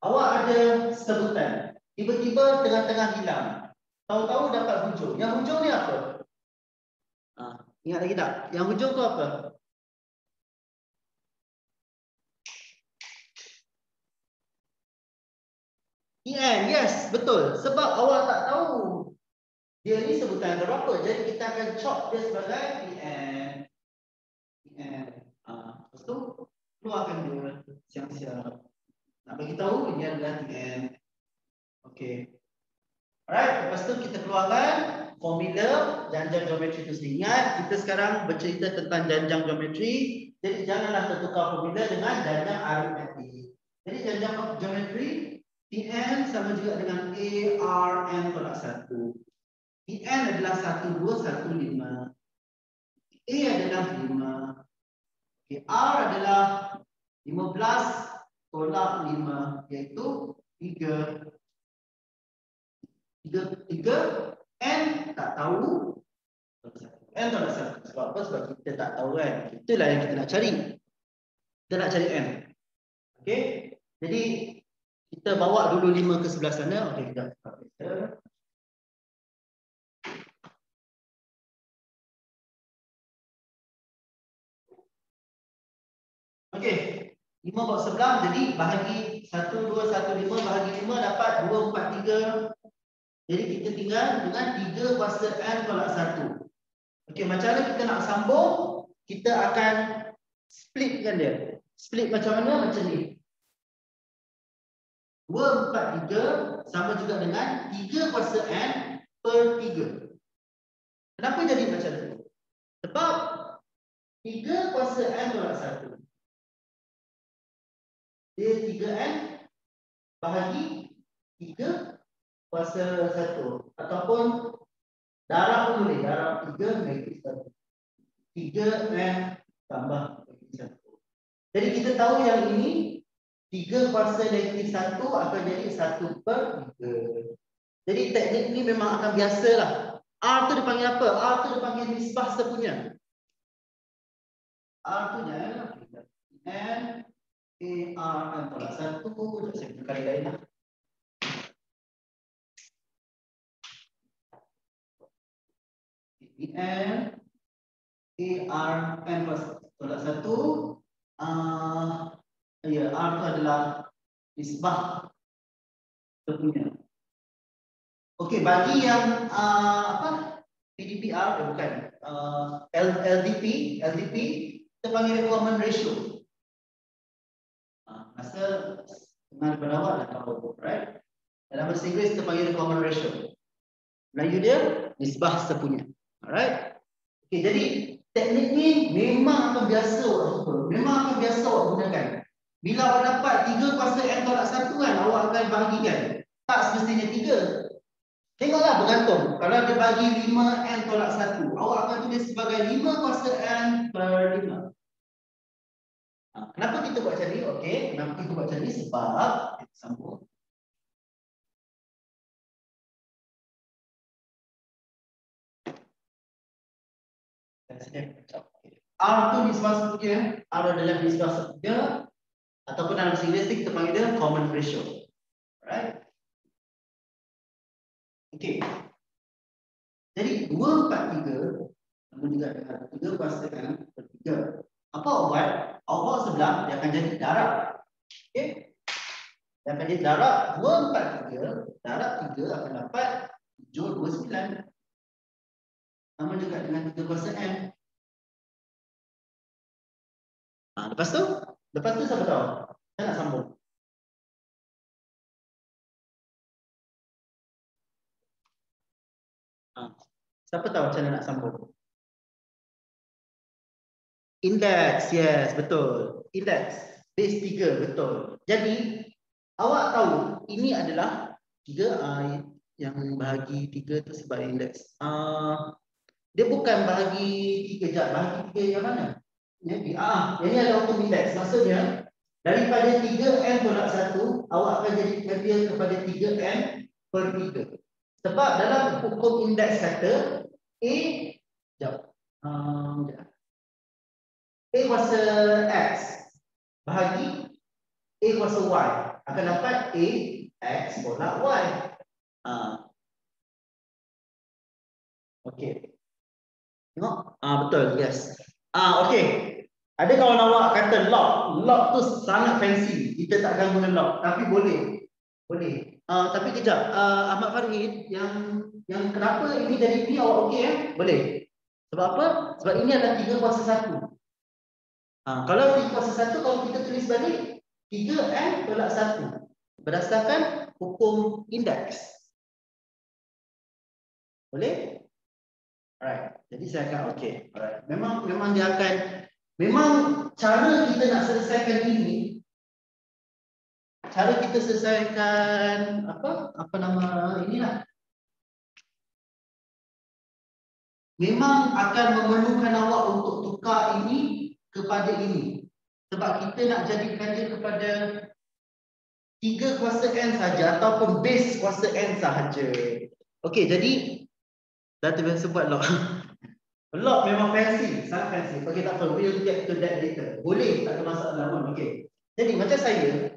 Awak ada sebutan. Tiba-tiba tengah-tengah hilang. Tahu-tahu dapat hujung. Yang hujung ni apa? Ingat lagi tak? Yang hujung tu apa? EN, yes, betul. Sebab awak tak tahu dia ni sebutan berapa. Jadi kita akan chop dia sebagai EN. Lepas tu keluarkan dia siap-siap. Nak bagi tahu ini adalah EN. Okey. Alright, lepas tu kita keluarkan formula janjang geometri itu. Ingat, kita sekarang bercerita tentang janjang geometri. Jadi janganlah tertukar formula dengan janjang aritmetik. Jadi janjang geometri EN sama juga dengan ARN tolak 1. EN adalah 1, 2, 1, 5. A adalah 5. Okay, R adalah 15 tolak 5, iaitu 3. 3. N tak tahu. N tolak 1. Sebab apa? Sebab kita tak tahu kan. Itulah yang kita nak cari. Kita nak cari N. Okey. Jadi kita bawa dulu 5 ke sebelah sana. Okey, kita okey. 5 bawa sebelah, jadi bahagi 1, 2, 1, 5 bahagi 5 dapat 2, 4, 3. Jadi kita tinggal dengan 3 kuasa N tolak 1. Okey, macam mana kita nak sambung? Kita akan splitkan dia. Split macam mana? Macam ni. 2, 4, 3 sama juga dengan 3 kuasa N per 3. Kenapa jadi macam tu? Sebab 3 kuasa N tolak 1. Dia 3N bahagi 3 kuasa 1. Ataupun darab pun boleh. Darab 3 negatif 1. 3N tambah negatif 1. Jadi kita tahu yang ini 3 kuasa negatif 1 akan jadi 1 per 3. Jadi teknik ni memang akan biasalah. R tu dipanggil apa? R tu dipanggil nisbah sepunya. R tu jangan N AR tolak 1. Saya buka kali lain lah. N AR tolak 1. Ya, R itu adalah nisbah sepunya. Okey, bagi yang apa? PDPR bukan. LDP kita panggil common ratio. Masa dengan penawar dah tahu, right? Dalam bahasa Inggeris kita panggil common ratio. Melayu dia nisbah sepunya. Alright? Okey, jadi teknik ni memang akan biasa awak jumpa. Memang akan biasa awak gunakan. Bila awak dapat 3 kuasa N tolak 1 kan, awak akan bahagikan. Tak semestinya 3. Tengoklah bergantung. Kalau dia bagi 5N tolak 1, awak akan tulis sebagai 5 kuasa N per 5. Kenapa kita buat macam ni? Okey, kenapa kita buat macam ni? Sebab kita sambung. R tu nisbah sepunya. R adalah nisbah sepunya. Ataupun dalam bahasa Inggeris kita panggil dia common ratio. Alright. Okey. Jadi 2, 4, 3 namun juga dengan 3 kuasa N per 3. Apa awak buat? Awak bawa sebelah, dia akan jadi darab. Okey. Dia akan jadi darab 2, 4, 3. Darab 3 akan dapat 7, 2, 9. Sama juga dengan 3 kuasa N. Lepas tu siapa tahu? Saya nak sambung. Siapa tahu macam mana nak sambung? Index, yes, betul. Index, base 3, betul. Jadi, awak tahu ini adalah 3 yang bahagi 3 tu sebagai indeks. Dia bukan bahagi 3 jap, bahagi 3 yang mana? Yang ini adalah untuk indeks. Maksudnya, daripada 3N tolak 1, awak akan jadikan dia kepada 3N per 3. Sebab dalam hukum indeks kata, A, jap. A kuasa X bahagi A kuasa Y. akan dapat A X tolak Y. Okey. Tengok? Betul, yes. Okey. Ada kawan awak kata lock. Lock tu sangat fancy. Kita takkan guna lock. Tapi boleh. Boleh. Tapi kejap. Ahmad Farid, yang kenapa ini jadi P awak okey Boleh. Sebab apa? Sebab ini adalah 3 kuasa 1. Kalau 3 kuasa 1, kalau kita tulis balik 3N tolak 1 berdasarkan hukum indeks. Boleh? Alright. Jadi saya akan okey. Alright. Memang dia akan, memang cara kita nak selesaikan ini, cara kita selesaikan apa nama inilah, memang akan memerlukan awak untuk tukar ini kepada ini. Sebab kita nak jadikan dia kepada 3 kuasa N saja ataupun base kuasa N sahaja. Okey, jadi dah terbiasa buat lock. Lock memang fancy, sangat fancy. Okey, tak apa, we'll get to that later. Boleh, tak ada masalah pun. Okey. Jadi macam saya,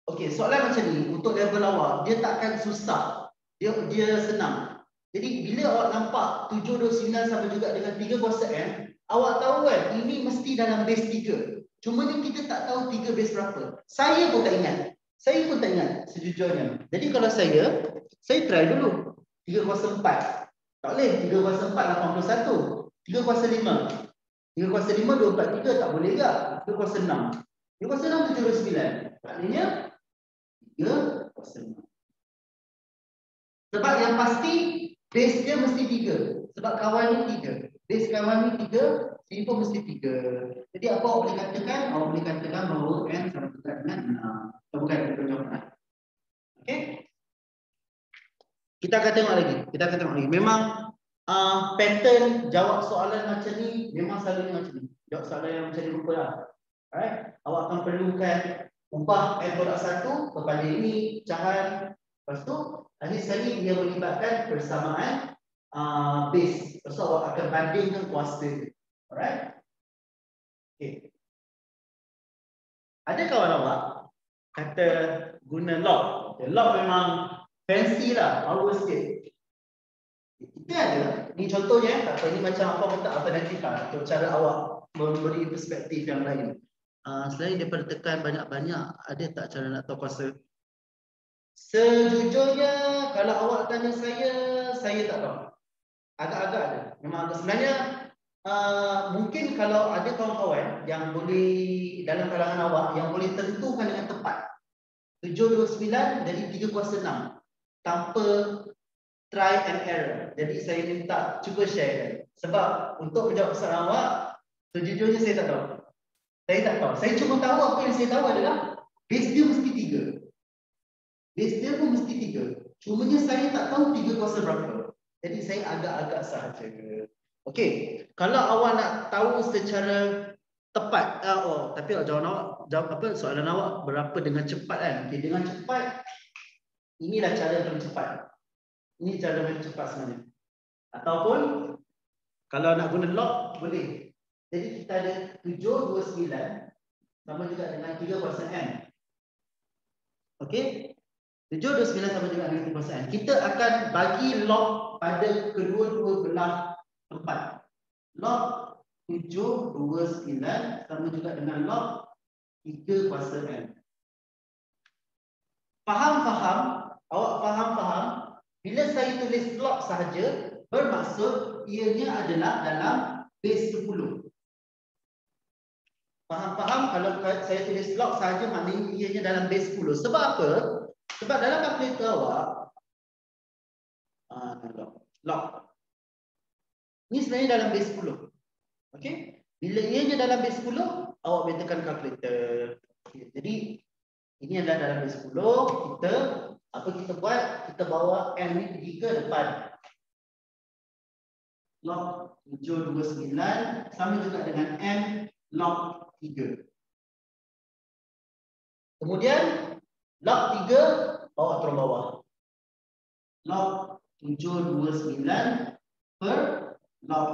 okey, soalan macam ni untuk level awak, dia takkan susah. Dia senang. Jadi bila awak nampak 729 sama juga dengan 3 kuasa N, awak tahu kan ini mesti dalam base 3. Cuma ni kita tak tahu 3 base berapa. Saya pun tak ingat. Saya pun tak ingat sejujurnya. Jadi kalau saya try dulu. 3 kuasa 4. Tak boleh. 3 kuasa 4 81. 3 kuasa 5. 3 kuasa 5 243 tak boleh juga. 3 kuasa 6. 3 kuasa 6 729. Maknanya 3 kuasa 6. Sebab yang pasti base dia mesti 3. Sebab kawan ni 3. Base kawan ni 3, sini pun mesti 3. Jadi apa awak boleh katakan? Awak boleh katakan bahawa N sama juga dengan 6. Bukan jawapan. Okey? Kita akan tengok lagi. Memang pattern jawab soalan macam ni memang selalunya macam ni. Jawab soalan yang macam ni rupalah. Alright? Awak akan perlukan ubah N tolak 1 kepada ini pecahan. Lepas tu lagi sekali dia melibatkan persamaan base. Lepas tu awak akan bandingkan kuasa. Alright? Okay. Ada kawan awak kata guna log. Log memang fancy lah, power sikit. Kita ada, ni contohnya, tak apa, ni macam apa pun tak alternatif untuk cara awak memberi perspektif yang lain. Selain daripada tekan banyak-banyak, ada tak cara nak tahu kuasa? Sejujurnya, kalau awak tanya saya tak tahu. Agak-agak ada. Memang agak sebenarnya, mungkin kalau ada kawan-kawan yang boleh, dalam kalangan awak, yang boleh tentukan dengan tepat 729 dari 3 kuasa 6 tanpa try and error. Jadi saya minta cuba share. Sebab untuk menjawab soalan awak, sejujurnya saya tak tahu. Saya tak tahu. Saya cuma tahu apa yang saya tahu adalah base dia mesti 3. Base dia pun mesti 3. Cumanya saya tak tahu 3 kuasa berapa. Jadi saya agak-agak sahaja. Okey, kalau awak nak tahu secara tepat, tapi jawab apa soalan awak berapa dengan cepat kan? Okey, dengan cepat inilah cara yang paling cepat. Ini cara yang cepat sebenarnya. Ataupun kalau nak guna log boleh. Jadi kita ada 729 sama juga dengan 3 kuasa N. Okey? 729 sama juga dengan 3 kuasa N. Kita akan bagi log pada kedua-dua belah tempat. Log 729 sama juga dengan log 3 kuasa N. Faham-faham? Awak faham-faham? Bila saya tulis log sahaja, bermaksud ianya adalah dalam base 10. Faham-faham? Kalau saya tulis log sahaja, maknanya ianya dalam base 10. Sebab apa? Sebab dalam kalkulator awak, log. Ini sebenarnya dalam base 10. Okey? Bila ianya dalam base 10, awak boleh tekan kalkulator. Okay. Jadi, ini adalah dalam base 10. Kita buat? Kita bawa N ni pergi ke depan. Log 729 sama juga dengan N log 3. Kemudian, log 3 bawa turun bawah. Log 729 per log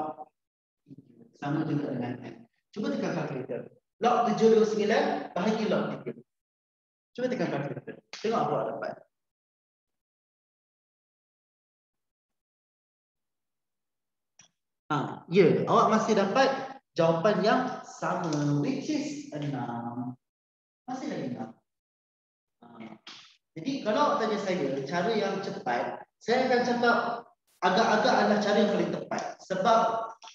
3 sama juga dengan N. Cuba tekan kalkulator. Log 729 bahagi log 3. Cuba tekan kalkulator. Tengok apa awak dapat. Ya, awak masih dapat jawapan yang sama, which is 6. Masih lagi 6. Jadi kalau awak tanya saya cara yang cepat, saya akan cakap agak-agak adalah cara yang paling tepat. Sebab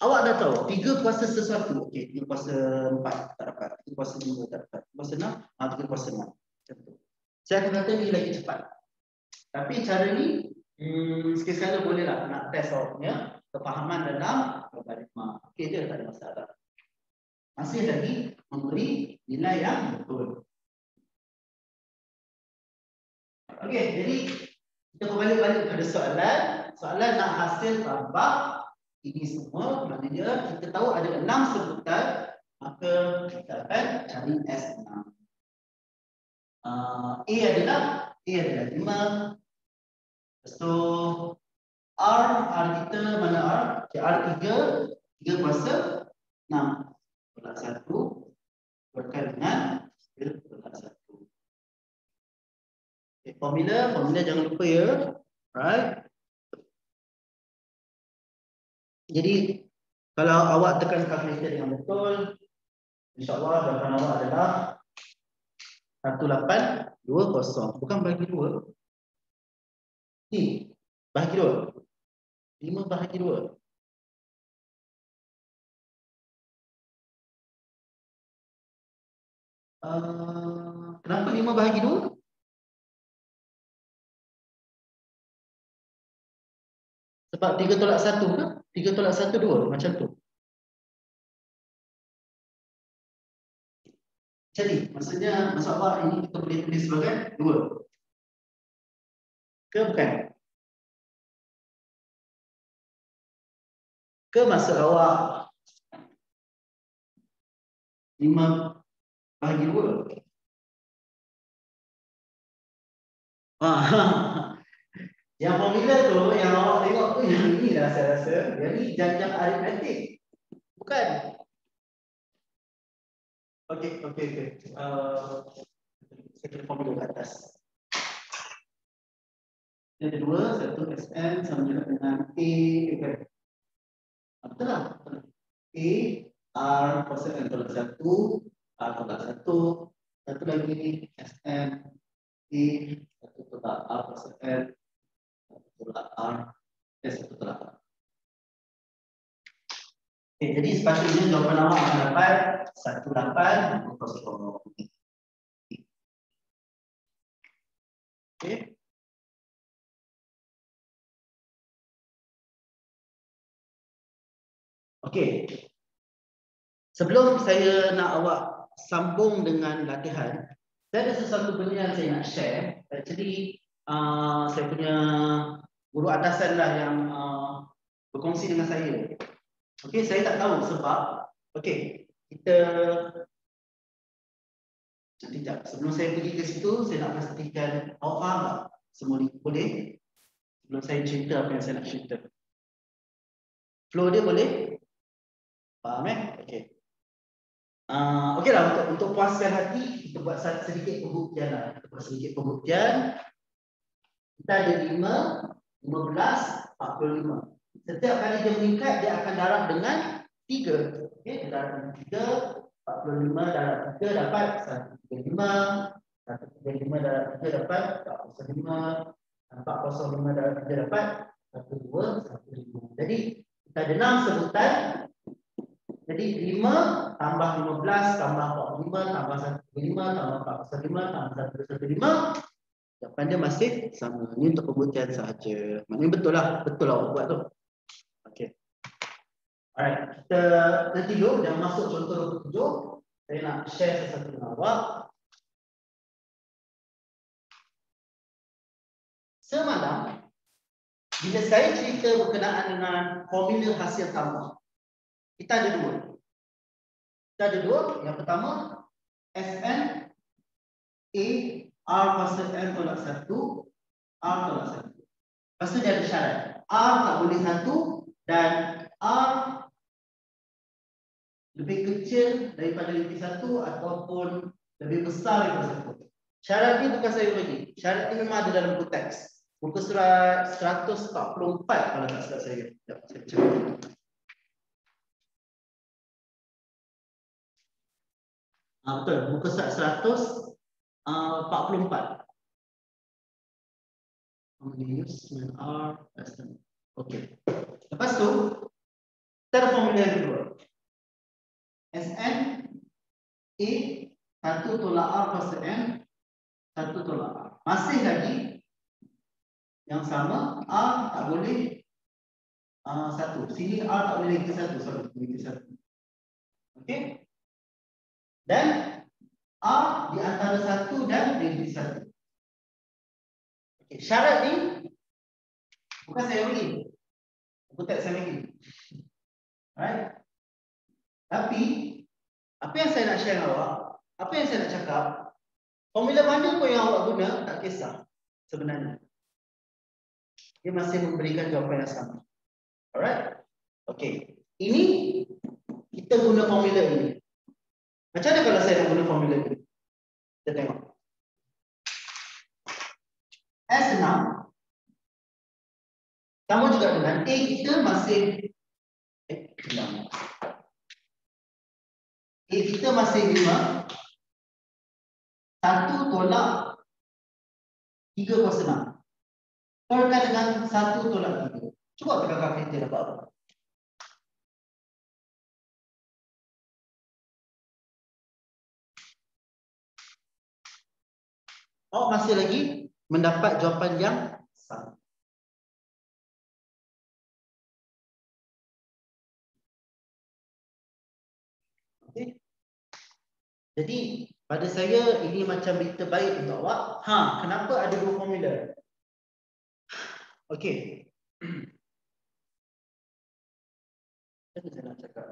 awak dah tahu 3 kuasa sesuatu. Okey, 3 kuasa 4 tak dapat, 3 kuasa 5 tak dapat, 3 kuasa 6, 3 kuasa 6. Macam tu. Saya akan kata ni lagi cepat. Tapi cara ni sekali-sekala bolehlah nak test awak punya kefahaman dalam logaritma. Okey je, tak ada masalah. Masih lagi memberi nilai yang betul. Okey, jadi kita kembali pada soalan. Soalan nak hasil tambah ini semua, maknanya kita tahu ada 6 sebutan, maka kita akan cari S6. A adalah 5. Lepas tu R kita mana R? Okay, R 3 kuasa 6 tolak 1 berkali dengan 1 tolak 1. Okay, formula jangan lupa ya. Right? Jadi kalau awak tekan kalkulator dengan betul, insya-Allah jawapan awak adalah 1820. Bukan bagi 2. Ni bahagi 2. 5 bahagi 2. Kenapa 5 bahagi 2? Sebab 3 tolak 1 ke? 3 tolak 1 2 macam tu. Jadi maksudnya maksud awak ini kita boleh tulis sebagai 2. Ke bukan? Ke maksud awak 5 bahagi 2? Yang formula tu yang awak tengok tu yang ini lah saya rasa. Yang ni jam-jam aritmetik. Bukan. Okey. Saya kena formula kat atas. Yang kedua, satu SN sama juga dengan A. Betul lah. A, R, kuasa N tolak 1, R tolak 1. Satu lagi SN, A, 1 tolak R kuasa N, 1 tolak R, S1 tolak R. Okay, jadi sepatutnya jawapan awak akan dapat 1820. Okay. Okey. Sebelum saya nak awak sambung dengan latihan, saya ada sesuatu benda yang saya nak share. Actually, saya punya guru atasan lah yang berkongsi dengan saya. Okey, saya tak tahu sebab. Okey, kita sekejap. Sebelum saya pergi ke situ, saya nak pastikan awak faham tak? Semua ni boleh? Sebelum saya cerita apa yang saya nak cerita. Flow dia boleh? Faham Okey. Okeylah, untuk puaskan hati, kita buat sedikit pembuktian lah. Kita buat sedikit pembuktian. Kita ada 5, 15, 45. Setiap kali dia meningkat, dia akan darab dengan 3. Okey, dia darab dengan 3, 45 darab 3 dapat 135. 135 darab 3 dapat 405. 405 darab 3 dapat 1215. Jadi, kita ada 6 sebutan. Jadi 5 tambah 15 tambah 45 tambah 135 tambah 415 tambah 115. Jawapan dia masih sama. Ini untuk pembuktian sahaja. Maknanya betul lah awak buat tu. Okey. Alright, kita tertidur dan masuk contoh 27. Saya nak share sesuatu dengan awak. Semalam bila saya cerita berkenaan dengan formula hasil tambah, kita ada 2. Kita ada 2. Yang pertama, Sn A R kuasa N tolak 1 R tolak 1. Lepas tu dia ada syarat. R tak boleh 1 dan R lebih kecil daripada lebih 1 ataupun lebih besar daripada 1. Syarat ni bukan saya bagi. Syarat ni memang ada dalam buku teks. Muka surat 144 kalau tak silap saya. Sekejap, saya baca. Betul, muka surat 144. Okey. Lepas tu, kita ada formula yang kedua. Sn A 1 tolak R plus N 1 tolak R. Masih lagi yang sama, R tak boleh 1. Sini R tak boleh ke 1. Sorry, ke 1. Okey. Dan R di antara 1 dan degree 1. Okey, syarat ni bukan saya bagi. Buku teks saya bagi. Alright. Tapi apa yang saya nak share dengan awak, apa yang saya nak cakap, formula mana pun yang awak guna tak kisah sebenarnya. Dia masih memberikan jawapan yang sama. Alright. Okey. Ini kita guna formula ini. Macam mana kalau saya nak guna formula ini? Kita tengok. S6 sama juga dengan A kita masih A kita masih 5. 1 tolak 3/6. Perkan dengan 1 tolak 3. Cuba tekan kalkulator dapat apa? Awak masih lagi mendapat jawapan yang sama. Okay. Jadi pada saya ini macam berita baik untuk awak. Kenapa ada dua formula? Okey. Apa saya nak cakap?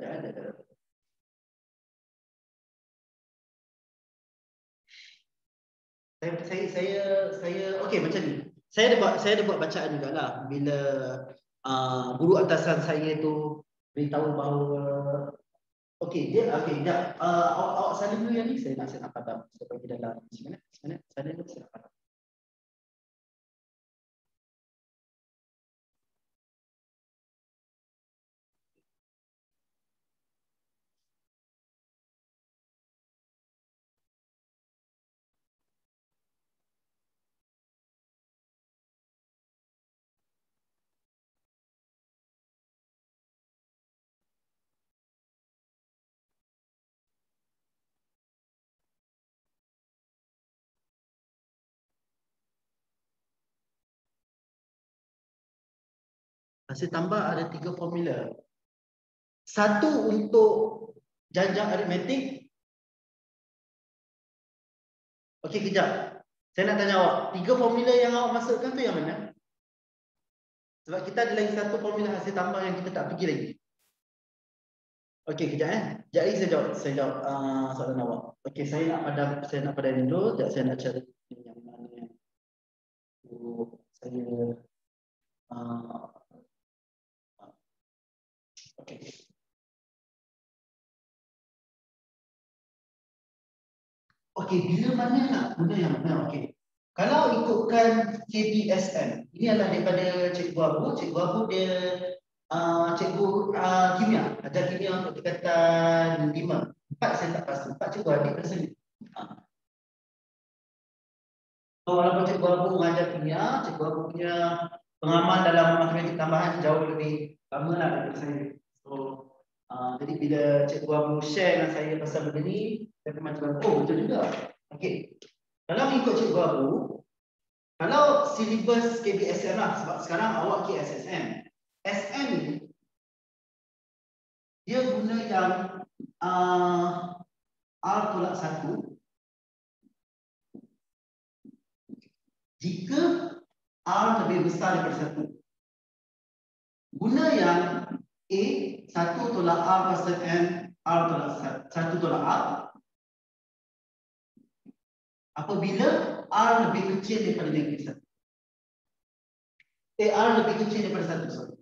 Saya okey macam ni. Saya ada buat bacaan jugalah bila guru atasan saya tu beritahu bahawa okey jap awak salin dulu yang ni saya nak padam supaya di dalam mana salin dulu saya nak padam. Hasil tambah ada 3 formula. Satu untuk janjang aritmetik. Okey, kejap. Saya nak tanya awak, 3 formula yang awak masukkan tu yang mana? Sebab kita ada lagi satu formula hasil tambah yang kita tak pergi lagi. Okey, kejap Sekejap lagi saya jawab soalan awak. Okey, saya nak padam dulu. Sekejap saya nak cari yang mana yang saya okey. Okey, bila mana nak guna yang mana? Okey. Kalau ikutkan KBSM, ini adalah daripada Cikgu Abu. Cikgu Abu dia cikgu kimia, ajar kimia untuk tingkatan 5. 4 saya tak pasti. 4 cikgu adik rasa ni. So, walaupun Cikgu Abu mengajar kimia, Cikgu Abu punya pengalaman dalam matematik tambahan jauh lebih lama lah daripada saya. So, jadi bila Cikgu Abu share dengan saya pasal benda ni, saya macam betul juga. Okey. Kalau ikut Cikgu Abu, kalau silibus KBSM lah, sebab sekarang awak KSSM. SM ni dia guna yang R tolak 1 jika R lebih besar daripada 1. Guna yang A 1 tolak R plus N R tolak 1 tolak R apabila R lebih kecil daripada negatif 1. R lebih kecil daripada 1.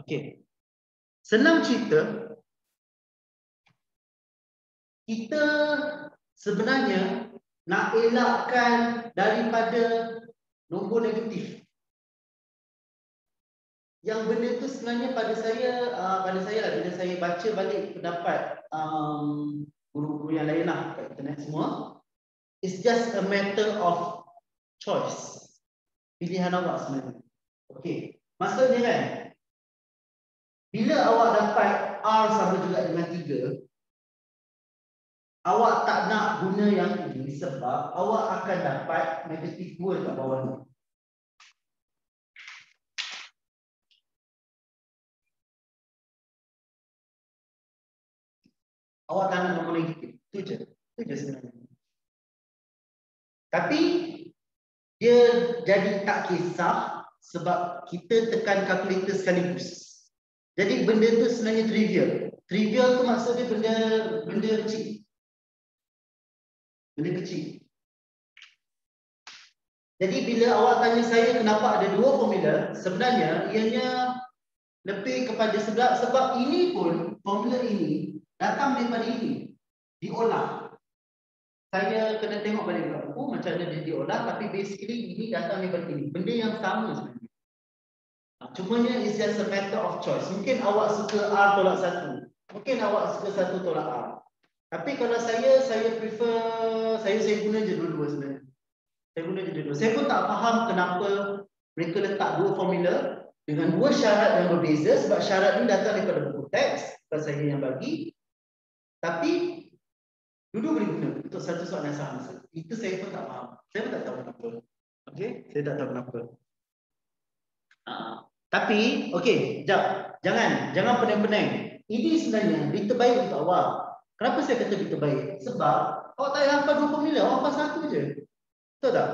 Okey. Senang cerita, kita sebenarnya nak elakkan daripada nombor negatif. Yang benda tu sebenarnya pada saya lah, bila saya baca balik pendapat guru-guru yang lain lah kat internet semua, it's just a matter of choice. Pilihan awak sebenarnya. Okey, maksudnya kan, bila awak dapat R sama juga dengan 3, awak tak nak guna yang ini sebab awak akan dapat negatif 2 kat bawah ni. Awak tak nak nombor negatif. Itu je sebenarnya. Tapi dia jadi tak kisah sebab kita tekan kalkulator sekaligus. Jadi benda tu sebenarnya trivial. Trivial tu maksudnya benda kecil. Benda kecil. Jadi bila awak tanya saya kenapa ada 2 formula, sebenarnya ianya lebih kepada sebab ini pun, formula ini datang daripada ini, diolah. Saya kena tengok balik buku macam mana dia diolah, tapi basically ini datang daripada ini. Benda yang sama sebenarnya. Cumanya it's just a matter of choice. Mungkin awak suka R tolak 1. Mungkin awak suka 1 tolak R. Tapi kalau saya prefer, saya guna je dua-dua sebenarnya. Saya guna je dua-dua. Saya pun tak faham kenapa mereka letak 2 formula dengan 2 syarat yang berbeza, sebab syarat ni datang daripada buku teks, bukan saya yang bagi. Tapi dua-dua boleh guna untuk satu soalan yang sama. Itu saya pun tak faham. Saya pun tak tahu kenapa. Okey, saya tak tahu kenapa. Tapi, okey, jangan pening-pening. Ini sebenarnya berita baik untuk awak. Kenapa saya kata berita baik? Sebab awak tak payah hafal 2 formula, awak hafal 1 je. Betul tak?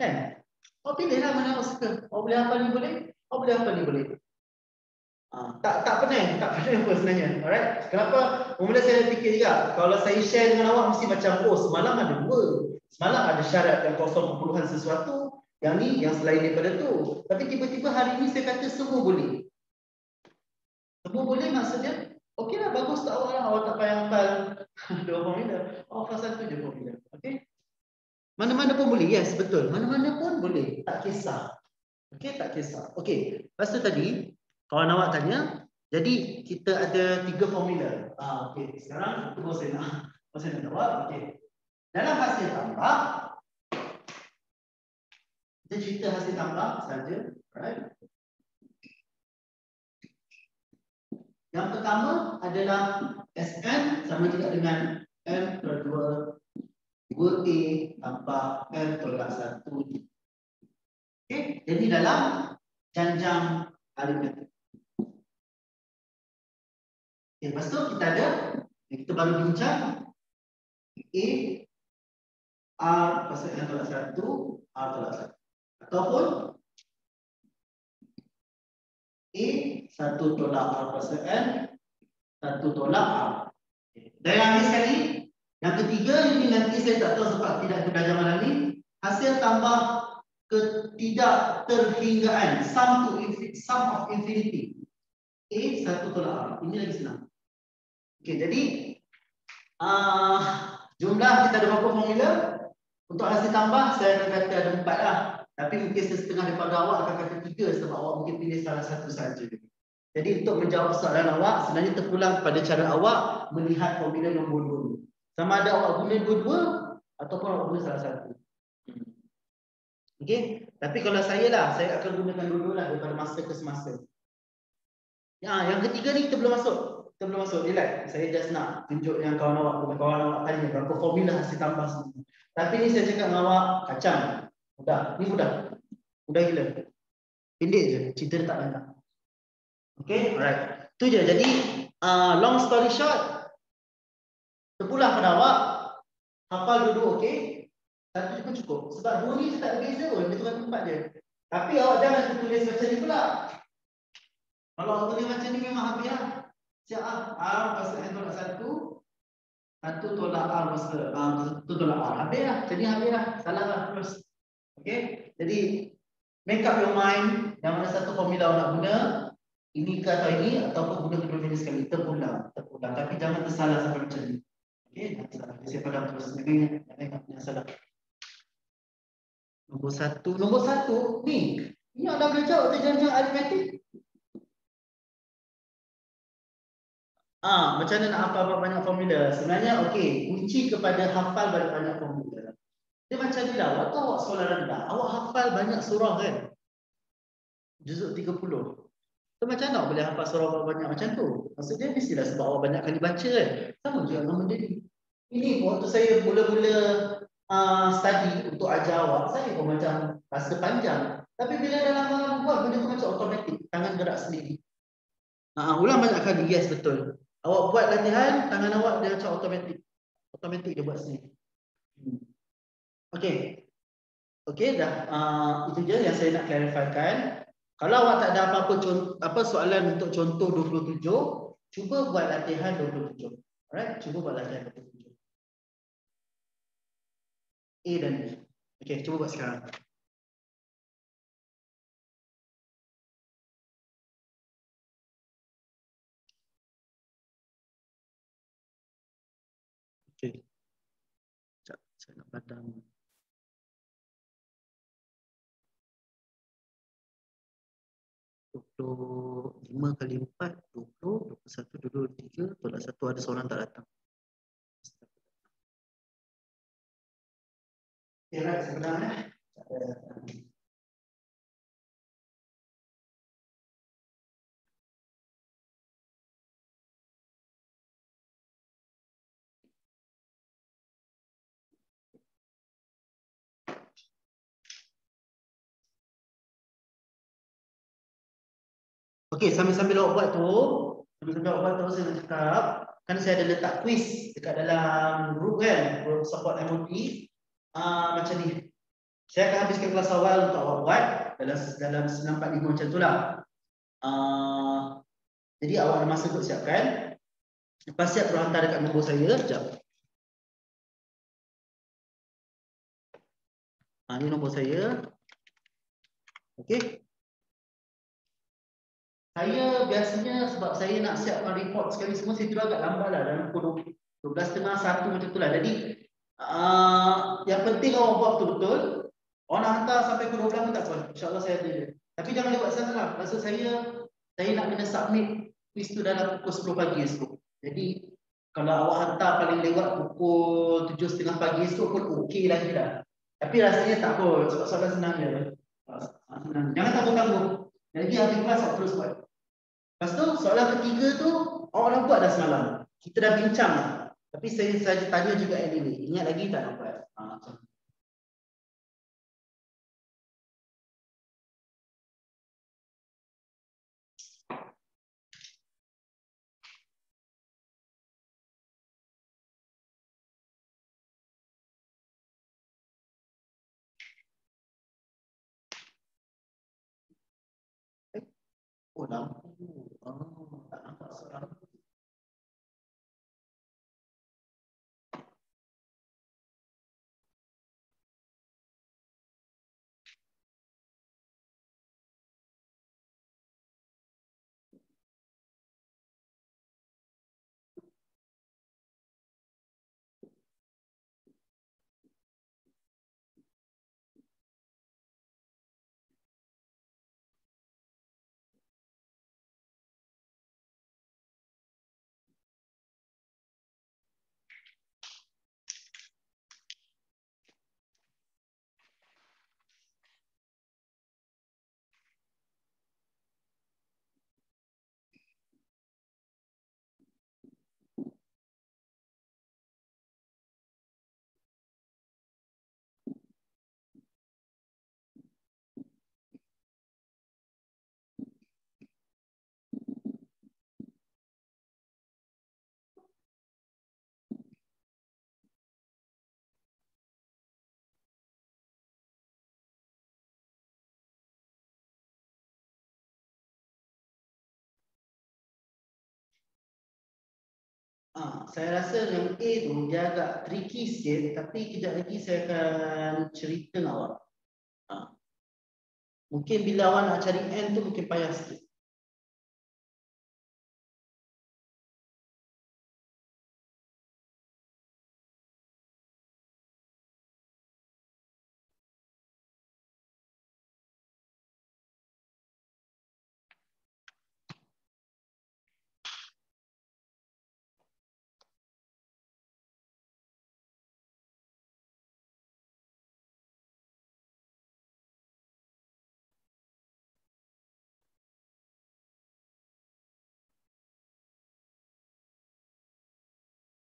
Kan? Awak pilihlah mana awak suka. Awak boleh hafal ni boleh, awak boleh hafal ni boleh. Tak pening apa sebenarnya. Alright? Kenapa? Mula saya fikir juga, kalau saya share dengan awak mesti macam, oh semalam ada 2. Semalam ada syarat yang kosong perpuluhan sesuatu, yang ni yang selain daripada tu. Tapi tiba-tiba hari ni saya kata semua boleh. Semua boleh maksudnya, okeylah, bagus tak awak lah. Awak tak payah hafal 2 formula. Awak hafal 1 je formula. Okey? Mana-mana pun boleh. Yes, betul. Mana-mana pun boleh. Tak kisah. Okey, tak kisah. Okey. Lepas tu tadi, kawan awak tanya, jadi kita ada 3 formula. Okey, sekarang itu saya nak jawab. Okey. Dalam hasil tambah, kita cerita hasil tambah saja, right? Yang pertama adalah Sn sama juga dengan M per 2 2A tambah M tolak 1. Okey, jadi dalam janjang aritmetik. Okay, lepas tu kita ada, kita baru bincang A R pasal N tolak 1, R tolak 1. Ataupun A 1 tolak R pasal N, 1 tolak R. Dan yang ini sekali, yang ketiga ini nanti saya tak tahu sebab tidak belajar malam ni, hasil tambah ketidak terhinggaan, sum of infinity. A 1 tolak R. Ini lagi senang. Okey, jadi jumlah kita ada berapa formula? Untuk hasil tambah saya akan kata ada 4 lah. Tapi mungkin setengah daripada awak akan kata 3 sebab awak mungkin pilih salah satu saja. Jadi untuk menjawab soalan awak sebenarnya terpulang pada cara awak melihat formula nombor 2. Sama ada awak guna dua-dua ataupun awak guna salah satu. Okey, tapi kalau saya lah, saya akan gunakan dua-dua lah daripada masa ke semasa. Yang ketiga ni kita belum masuk. Relax. Saya just nak tunjuk yang kawan awak tanya berapa formula hasil tambah semua. Tapi ni saya cakap dengan awak, kacang. Mudah. Ni mudah. Mudah gila. Pendek je. Cerita tak banyak. Okay, alright. Tu je. Jadi, long story short, terpulang pada awak, hafal dua-dua, okay? Satu pun cukup. Sebab dua ni tak ada beza pun. Dia tukar tempat je. Tapi awak jangan tulis macam ni pula. Kalau awak tulis macam ni memang habis lah. Siap R pasal N tolak 1 tolak R pasal 1 tolak R. Habis lah. Jadi habis lah. Salah lah terus. Okay. Jadi make up your mind. Yang mana satu formula awak nak guna. Ini ke atau ini. Ataupun guna kedua-duanya sekali. Terpulang. Tapi jangan tersalah sampai macam ni. Okay. Jangan salah. Saya padam terus. Jangan ingat yang salah. Nombor satu ni. Ini anda belajar atau jangan aritmetik? Macam mana nak hafal banyak formula? Sebenarnya okey, kunci kepada hafal banyak formula. Dia macam ni lah, waktu awak sekolah rendah, awak hafal banyak surah kan? Juzuk 30. So, macam mana awak boleh hafal surah banyak macam tu? Maksudnya mestilah sebab awak banyak kali baca kan? Sama juga dengan benda ni. Ini waktu saya mula-mula study untuk ajar awak, saya pun macam rasa panjang. Tapi bila dah lama-lama buat, benda tu macam automatik, tangan gerak sendiri. Ulang banyak kali, yes betul. Awak buat latihan, tangan awak dia macam automatik. Automatik dia buat sendiri. Okey. Okey dah. Itu je yang saya nak clarifikan. Kalau awak tak ada apa-apa soalan untuk contoh 27, cuba buat latihan 27. Alright, cuba buat latihan 27. A dan B. Okey, cuba buat sekarang. Okey. Sekejap, saya nak padam. 25 kali 4, 20, 21, 22, 23, tolak 1 ada seorang tak datang. Okay, right, sebenarnya. Okey, sambil-sambil awak buat tu, saya nak cakap, kan saya ada letak quiz dekat dalam group kan, group support MOT. Macam ni. Saya akan habiskan kelas awal untuk awak buat dalam 945 macam tu lah. Jadi awak ada masa untuk siapkan. Lepas siap terus hantar dekat nombor saya. Sekejap. Ini nombor saya. Okey. Saya biasanya sebab saya nak siapkan report sekali semua, saya tidur agak lambat lah dalam pukul 12.30, 1 macam tu lah. Jadi yang penting awak buat betul-betul. Awak nak hantar sampai pukul 12 pun tak apa. InsyaAllah saya ada. Tapi jangan lewat sana lah. Maksud saya nak kena submit quiz tu dalam pukul 10 pagi esok. Jadi kalau awak hantar paling lewat pukul 7.30 pagi esok pun okey lagi dah. Tapi rasanya tak apa. Sebab soalan senang je. Senang. Jangan tangguh-tangguh. Jadi habis kelas awak terus buat. Lepas tu soalan ketiga tu awak dah buat dah semalam. Kita dah bincang lah. Tapi saya tanya juga ini. Ingat lagi tak nak buat? Macam lampu. Tak nampak soalan. Saya rasa yang A tu dia agak tricky sikit, tapi kejap lagi saya akan cerita dengan awak. Mungkin bila awak nak cari N tu mungkin payah sikit.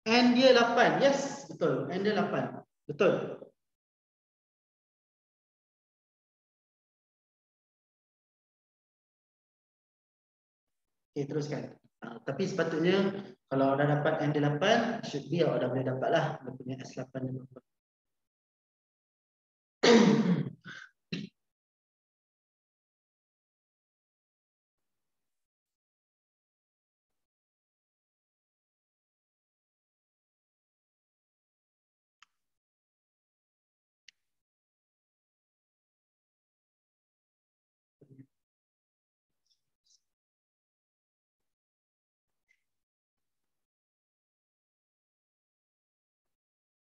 N dia 8. Yes, betul. N dia 8. Betul. Okay, teruskan. Tapi sepatutnya kalau dah dapat N dia 8, should be awak dah boleh dapat lah dia punya S8 dia berapa.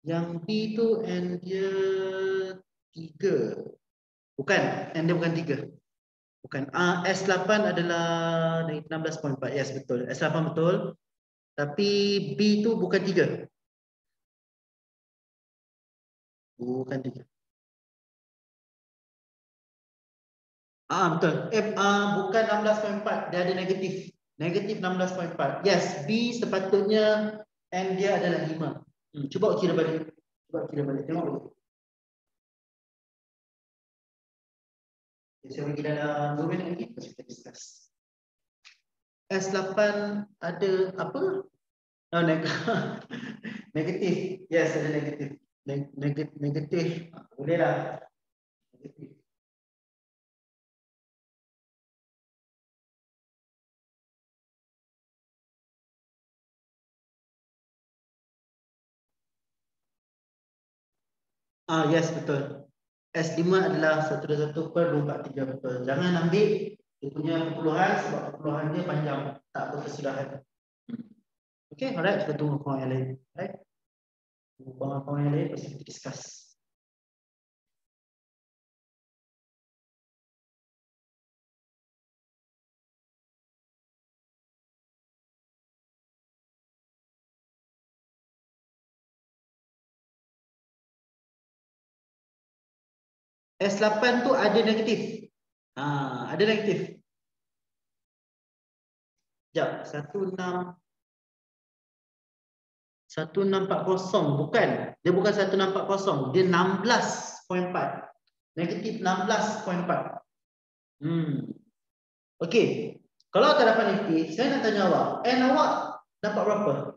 Yang B tu N dia 3. Bukan, N dia bukan 3. Bukan. S8 adalah 16.4. Yes, betul. S8 betul. Tapi B tu bukan 3. Bukan 3. Betul. Bukan 16.4. Dia ada negatif. Negatif 16.4. Yes, B sepatutnya N dia adalah 5. Cuba kira balik. Cuba kira balik. Tengok dulu. Okay, saya bagi dalam 2 minit lagi. Lepas kita discuss. S8 ada apa? Oh, negatif. Yes, ada negatif. Negatif. Boleh lah. Negatif. Yes, betul. S5 adalah 121/243 betul. Jangan ambil dia punya perpuluhan sebab perpuluhan dia panjang, tak berkesudahan. Okay, alright, kita tunggu kawan yang lain. Alright. Tunggu kawan yang lain, lepas kita discuss. S8 tu ada negatif. Ada negatif. Sekejap, 1640 bukan. Dia bukan 1640, dia 16.4. Negatif 16.4. Okey. Kalau tak dapat negatif, saya nak tanya awak. N awak dapat berapa?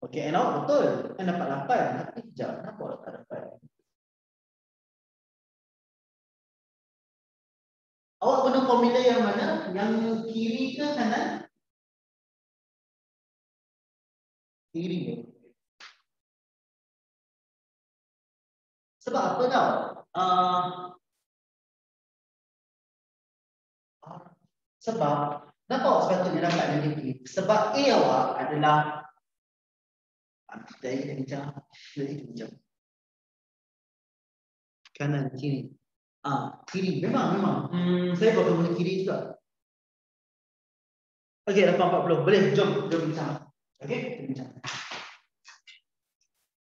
Okey, N awak betul. N dapat 8. Tapi sekejap, kenapa awak tak dapat? Awak guna formula yang mana? Yang kiri ke kanan? Kiri. Sebab apa tau? Sebab kenapa awak sepatutnya dapat negatif? Sebab A awak adalah dari bincang. Kanan, kiri. Kiri. Memang. Saya baru guna kiri juga. Okey, 840. Boleh, jom bincang. Okey, kita bincang.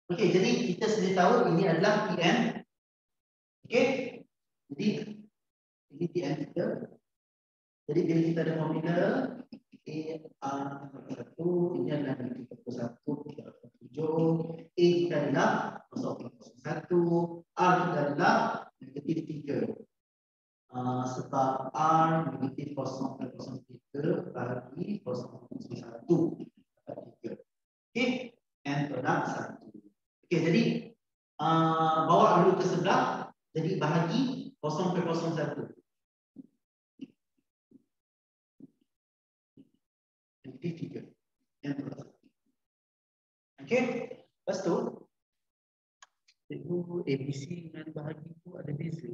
Okey, jadi kita sedia tahu ini adalah TN. Okey. Jadi ini TN kita. Jadi bila kita ada formula A1 ini adalah negatif 1, 7. A kita adalah 0.01. R kita adalah negatif 3. Sebab R negatif 0.03 bagi 0.1. Okey, N tolak 1. Okey, jadi bawa dulu ke sebelah. Jadi bahagi 0.01. Negatif 3. N tolak 1. Okey, lepas tu ABC dengan bahagi itu ada beza.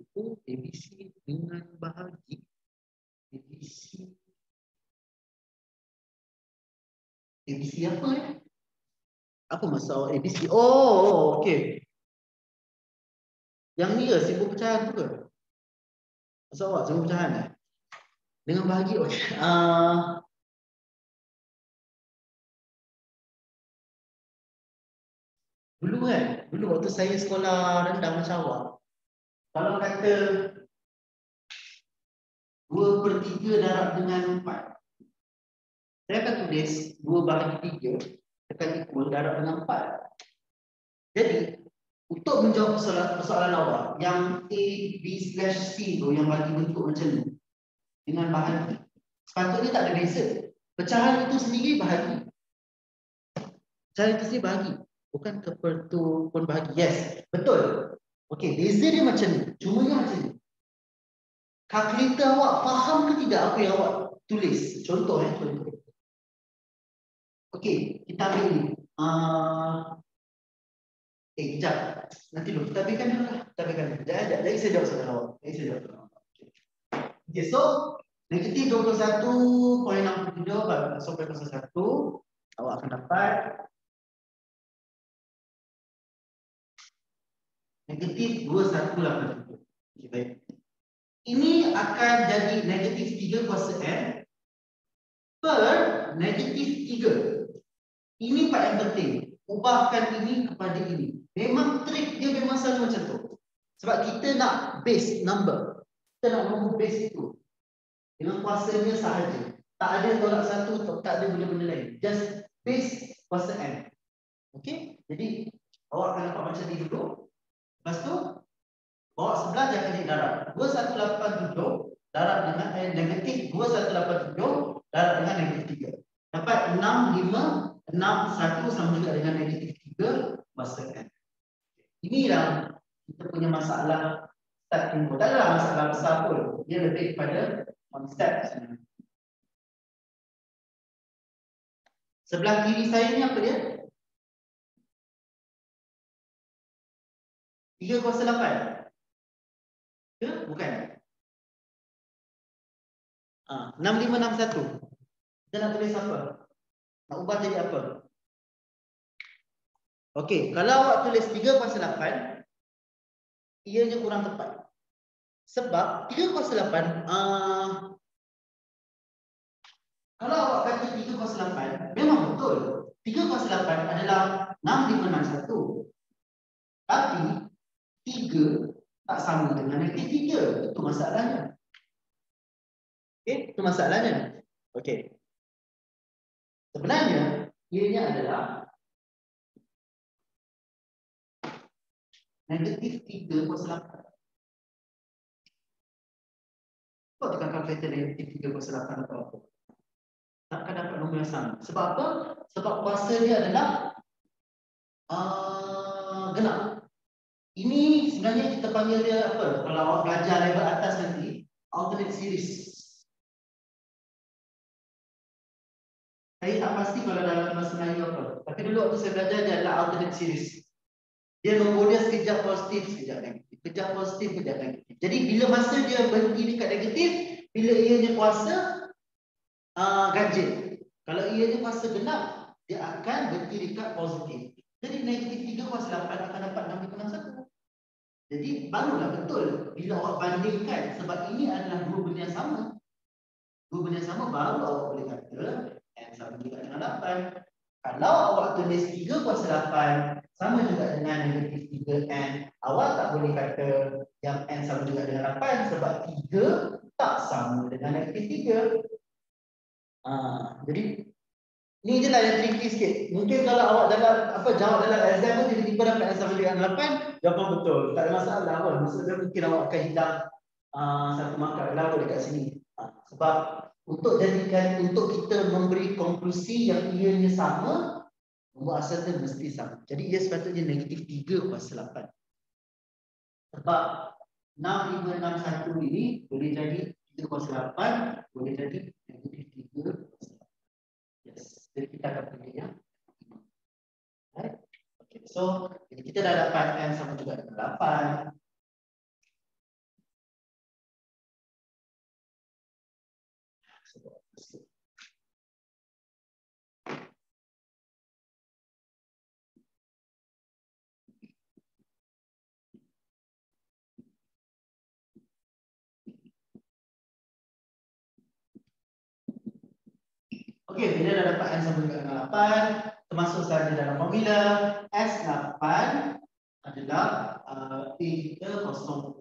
ABC dengan bahagi. ABC apa ya? Apa masalah ABC? Oh, okey. Yang ni ke simbol pecahan tu ke? Maksud awak simbol pecahan eh? Dengan bahagi okey. Dulu waktu saya sekolah rendah macam awak, kalau kata 2/3 darab dengan 4, Saya akan tulis 2 bahagi 3 akan equal darab dengan 4. Jadi, untuk menjawab persoalan awak yang A/B/C tu yang bagi bentuk macam ni dengan bahagi, sepatutnya tak ada beza. Pecahan itu sendiri bahagi. Pecahan itu sendiri bahagi. Bukan kepertuan bahagi. Yes, betul. Okey, beza dia macam ni. Cumanya macam ni. Kalkulator awak faham ke tidak apa yang awak tulis? Contoh contoh. Okey, kita ambil ni. Kejap. Nanti dulu. Kita ambilkan dulu lah. Kita ambilkan dulu. Jadi saya jawab soalan awak. Okey, so negatif 21.67 sampai 01 awak akan dapat negatif 2187. Okey, baik. Ini akan jadi negatif 3 kuasa N per negatif 3. Ini part yang penting. Ubahkan ini kepada ini. Memang trik dia memang selalu macam tu. Sebab kita nak base number. Kita nak nombor base itu. Dengan kuasanya sahaja. Tak ada tolak satu, tak ada benda-benda lain. Just base kuasa N. Okey? Jadi, awak akan dapat macam ni dulu. Lepas tu, bawa sebelah jangan jadi darab. 2187 darab dengan negatif 2187 darab dengan negatif 3. Dapat 6561 sama juga dengan negatif 3 kuasa N. Inilah kita punya masalah step timbul. Tak adalah masalah besar pun. Dia lebih kepada konsep sebenarnya. Sebelah kiri saya ni apa dia? 3 kuasa 8. Ya? Bukan? 6561. Kita nak tulis apa? Nak ubah jadi apa? Okey, kalau awak tulis 3 kuasa 8, ianya kurang tepat. Sebab 3 kuasa 8, kalau awak kata 3 kuasa 8, memang betul. 3 kuasa 8 adalah 6561. Tapi 3 tak sama dengan negatif 3. Itu masalahnya. Okey, itu masalahnya. Okey. Sebenarnya ianya adalah negatif 3 kuasa 8. Kau tekan kalkulator negatif 3 kuasa 8 atau apa? Takkan dapat nombor yang sama. Sebab apa? Sebab kuasa dia adalah genap. Ini sebenarnya kita panggil dia apa? Kalau awak belajar level atas nanti, alternate series. Saya tak pasti kalau dalam bahasa Melayu apa. Tapi dulu waktu saya belajar dia adalah alternate series. Dia nombor dia sekejap positif, sekejap negatif. Sekejap positif, sekejap negatif. Jadi bila masa dia berhenti dekat negatif, bila ianya kuasa ganjil. Kalau ianya kuasa genap, dia akan berhenti dekat positif. Jadi negatif 3 kuasa 8 akan dapat 6/1. Jadi barulah betul bila awak bandingkan. Sebab ini adalah dua benda yang sama. Dua benda yang sama baru awak boleh kata N sama juga dengan 8. Kalau awak tulis 3 kuasa 8 sama juga dengan negatif 3N, awak tak boleh kata yang N sama juga dengan 8 sebab 3 tak sama dengan negatif 3. Jadi ni je lah yang tricky sikit. Mungkin kalau awak dalam jawab dalam exam pun tiba-tiba dapat N sama dengan 8, jawapan betul. Tak ada masalah pun. Maksudnya mungkin awak akan hilang satu markah lawa dekat sini. Sebab untuk kita memberi konklusi yang ianya sama, nombor asal tu mesti sama. Jadi ia sepatutnya negatif 3 kuasa 8. Sebab 6561 ini boleh jadi 3 kuasa 8, boleh jadi negatif 3 kuasa 8. Yes. Jadi kita akan pilih yang ini. Right? Okay. So kita dah dapat N sama juga dengan 8. Okey, bila dah dapat N sama juga dengan 8, termasuk saja dalam formula S8 adalah P kita 0.01,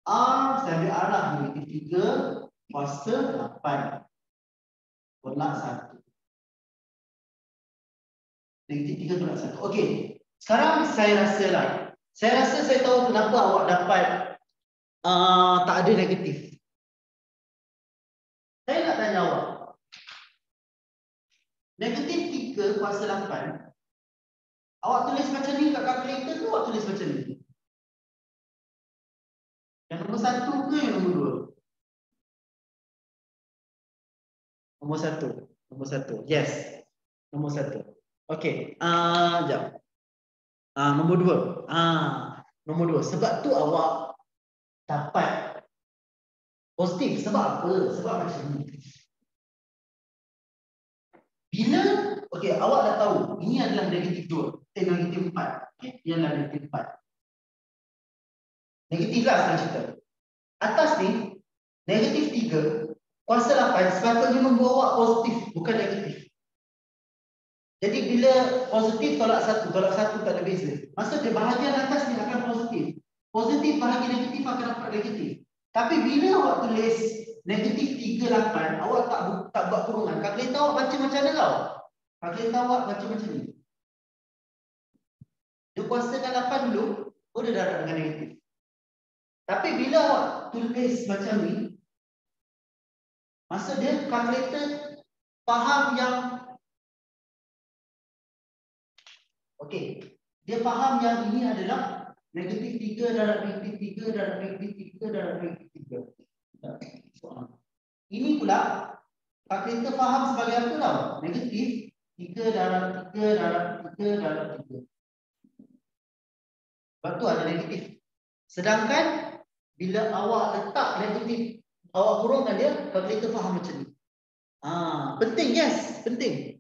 R saya ambil R lah negatif 3 kuasa 8 tolak 1. Negatif 3 tolak 1. Okey. Sekarang saya rasa saya tahu kenapa awak dapat tak ada negatif. Saya nak tanya awak. Negatif 3 kuasa 8. Awak tulis macam ni kat kalkulator ke awak tulis macam ni? Yang nombor 1 ke yang nombor 2? Nombor 1. Nombor 1. Yes. Nombor 1. Okey. Jap. Nombor 2. Nombor 2. Sebab tu awak dapat positif. Sebab apa? Sebab macam ni. Bila, okey, awak dah tahu ini adalah negatif 2. Negatif 4. Okey, ini adalah negatif 4. Negatif lah sekarang cerita. Atas ni, negatif 3 kuasa 8 sepatutnya membawa positif, bukan negatif. Jadi bila positif tolak 1 tak ada beza. Maksudnya bahagian atas ni akan positif. Positif bahagi negatif akan dapat negatif. Tapi bila awak tulis negatif 38, awak tak buat kurungan. Kalkulator awak baca macam mana tau? Kalkulator awak baca macam ni. Dia kuasakan 8 dulu, dia dapat dengan negatif. Tapi bila awak tulis macam ni, maksud dia kalkulator faham yang okey, dia faham yang ini adalah negatif 3 darab negatif 3 darab negatif 3 darab negatif 3. Ini pula kalkulator faham sebagai apa tau? Negatif 3 darab 3 darab 3 darab 3. Sebab tu ada negatif. Sedangkan bila awak letak negatif, awak kurungkan dia, kalkulator faham macam ni. Penting, yes, penting,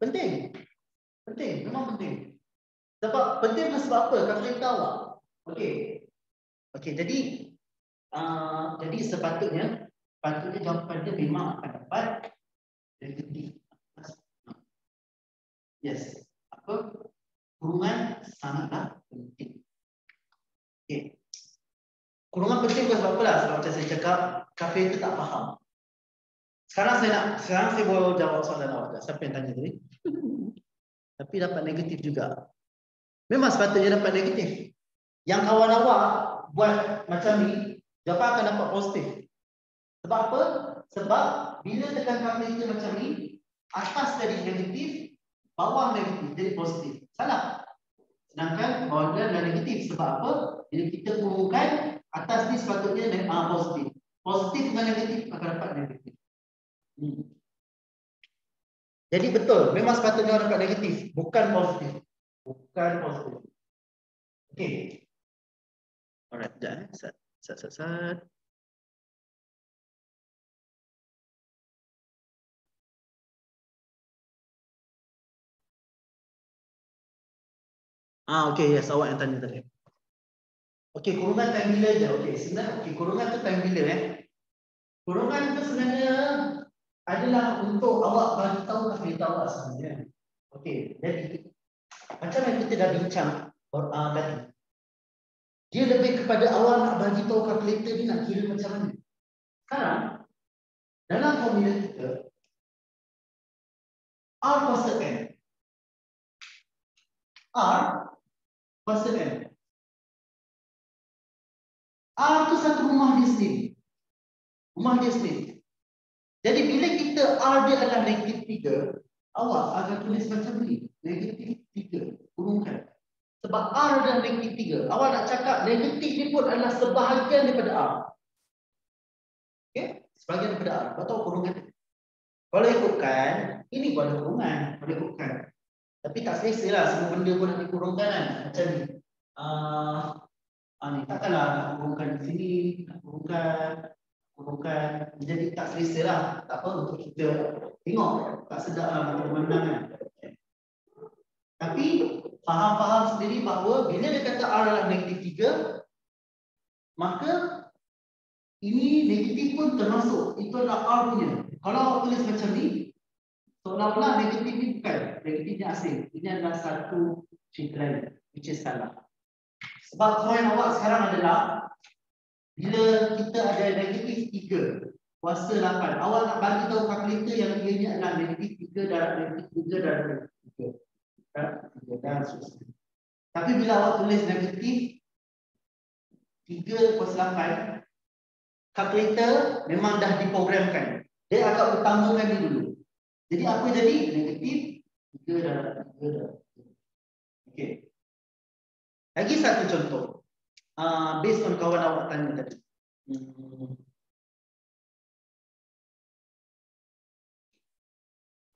memang penting. Sebab penting sebab apa? Kalkulator awak. Okey, jadi sepatutnya jawapan dia memang akan dapat negatif. Yes, kurungan sangatlah penting. Okey. Kurungan penting bukan sebab apalah, sebab macam saya cakap, kalkulator tak faham. Sekarang saya boleh jawab soalan awak. Siapa yang tanya tadi? Tapi dapat negatif juga. Memang sepatutnya dapat negatif. Yang kawan awak buat macam ni, jawapan akan dapat positif. Sebab apa? Sebab bila tekan kalkulator macam ni, atas jadi negatif, bawah negatif jadi positif. Salah. Sedangkan bawah dia adalah negatif. Sebab apa? Bila kita kurungkan, atas ni sepatutnya positif. Positif dengan negatif akan dapat negatif. Jadi betul, memang sepatutnya dapat negatif, bukan positif. Okey. Alright, dah. Sat. Okey, yes, awak yang tanya tadi. Okey, kurungan time bila je. Okey, sebenarnya kurungan tu time bila Kurungan tu sebenarnya adalah untuk awak bagi tahu kalkulator awak sebenarnya. Okey, jadi macam yang kita dah bincang tadi. Dia lebih kepada awak nak bagi tahu kalkulator ni nak kira macam mana. Sekarang dalam formula kita R kuasa N. R kuasa N. R tu satu rumah dia sendiri. Jadi bila kita R dia adalah negatif 3, awak akan tulis macam ni. Negatif 3. Kurungkan. Sebab R adalah negatif 3. Awak nak cakap negatif ni pun adalah sebahagian daripada R. Okey? Sebahagian daripada R. Kau tahu kurungan. Kalau ikutkan, ini pun ada kurungan. Kalau ikutkan. Tapi tak selesa lah. Semua benda pun nak dikurungkan kan. Macam ni. Ni takkanlah nak kurungkan di sini. Nak kurungkan. Jadi tak selesa lah. Tak apa untuk kita tengok. Tak sedap lah untuk pemandangan. Tapi faham sendiri bahawa bila dia kata R adalah negatif 3, maka ini negatif pun termasuk. Itu adalah R punya. Kalau awak tulis macam ni, seolah-olah negatif ni bukan. Negatifnya asing. Ini adalah satu cerita lain. Which is salah. Sebab poin awak sekarang adalah bila kita ada negatif 3 kuasa 8. Awak nak bagi tahu kalkulator yang ianya adalah negatif 3 darab negatif 3 darab negatif 3. Dan seterusnya. Tapi bila awak tulis negatif 3 kuasa 8, kalkulator memang dah diprogramkan. Dia agak utamakan dia dulu. Jadi apa jadi? Negatif 3 darab 3 darab 3. Okey. Lagi satu contoh. Based on kawan awak tanya tadi.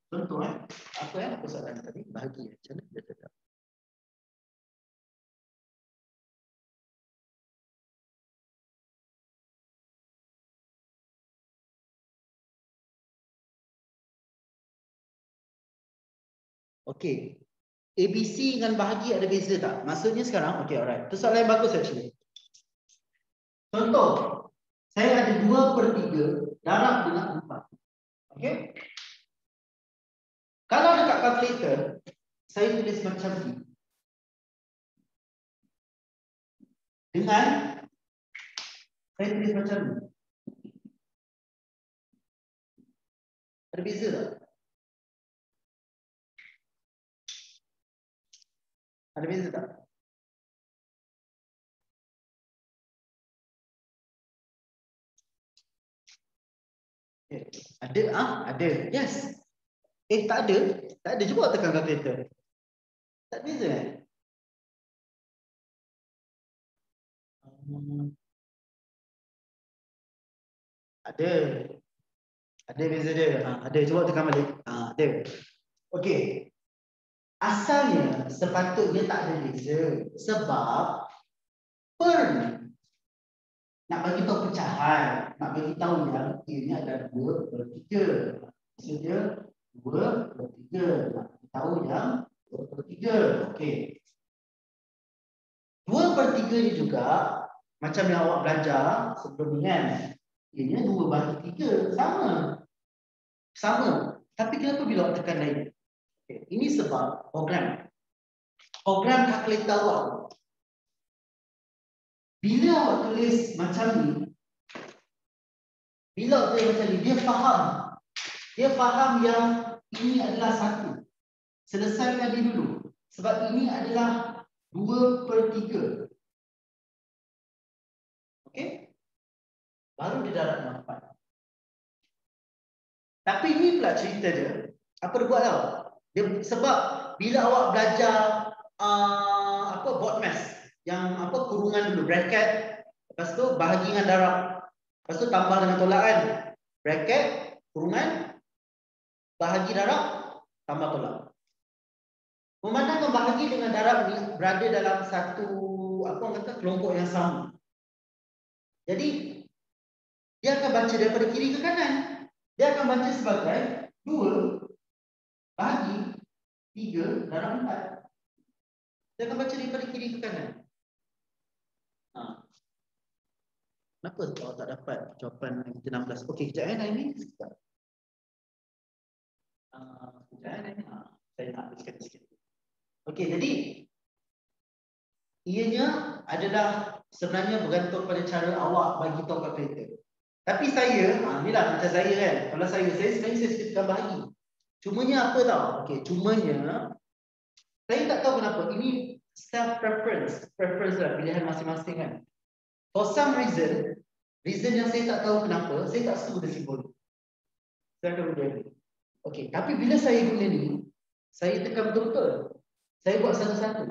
Contoh apa apa soalan tadi? Bahagi macam mana dia tetap. Okey. ABC dengan bahagi ada beza tak? Maksudnya sekarang, okey, alright. Itu soalan yang bagus actually. Contoh, saya ada 2/3 darab dengan 4. Okey? Kalau dekat kalkulator, saya tulis macam ni. Dengan saya tulis macam ni. Ada beza tak? Ada beza tak? Okay. Ada ada. Yes. Tak ada. Tak ada, cuba tekan kalkulator. Tak beza Ada. Ada beza dia. Ada, cuba tekan balik. Ada. Okey. Asalnya sepatutnya tak ada beza sebab per nak bagi tahu pecahan, nak bagi tahu yang ini adalah 2/3. Maksudnya 2/3. Nak bagi tahu yang 2/3. Okey. 2/3 ni juga macam yang awak belajar sebelum ni kan. Ianya 2/3 sama. Sama. Tapi kenapa bila awak tekan lain? Okay. Ini sebab program kalkulator awak. Bila awak tulis macam ni, dia faham yang ini adalah 1. Selesaikan dia dulu. Sebab ini adalah 2/3. Okey? Baru dia darab dengan 4. Tapi ini pula cerita dia. Apa dia buat tau? Sebab bila awak belajar BODMAS, yang kurungan dulu, bracket, lepas tu bahagi dengan darab, lepas tu tambah dengan tolak kan, bracket, kurungan, bahagi darab, tambah tolak. Memandangkan bahagi dengan darab ni berada dalam satu kelompok yang sama. Jadi dia akan baca daripada kiri ke kanan. Dia akan baca sebagai 2 bahagi 3 darab 4. Dia akan baca daripada kiri ke kanan. Kenapa awak tak dapat jawapan kita 16? Okey, kejap ini. Kejap ini. Saya nak habiskan sikit. Okey, jadi ianya adalah sebenarnya bergantung pada cara awak bagi tahu kalkulator. Tapi saya, inilah macam saya kan. Kalau saya sebenarnya saya suka bahagi. Cumanya apa tau? Okey, cumanya saya tak tahu kenapa. Ini self preference lah, pilihan masing-masing kan. For some reason yang saya tak tahu kenapa, saya tak suka dengan simbol. Saya akan guna ni. Okey, tapi bila saya guna ni, saya tekan betul-betul. Saya buat satu-satu.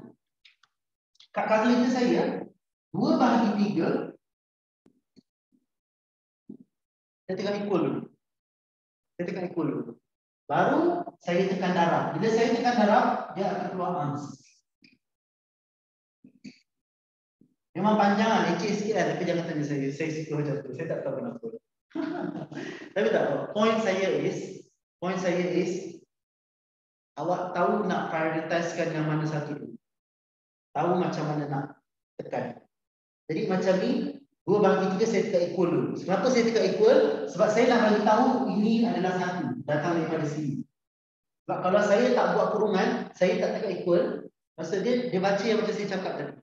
Kat kalkulator saya, 2 bahagi 3, saya tekan equal dulu. Baru saya tekan darab. Bila saya tekan darab, dia akan keluar ans. Memang panjang lah, leceh sikit lah. Tapi jangan tanya saya suka macam tu. Saya tak tahu kenapa. Tapi tak tahu. Point saya is awak tahu nak prioritizekan yang mana satu. Tahu macam mana nak tekan. Jadi macam ni, 2 bahagi 3 saya tekan equal dulu. Kenapa saya tekan equal? Sebab saya nak bagi tahu ini adalah 1. Datang daripada sini. Sebab kalau saya tak buat kurungan, saya tak tekan equal, maksud dia baca yang macam saya cakap tadi.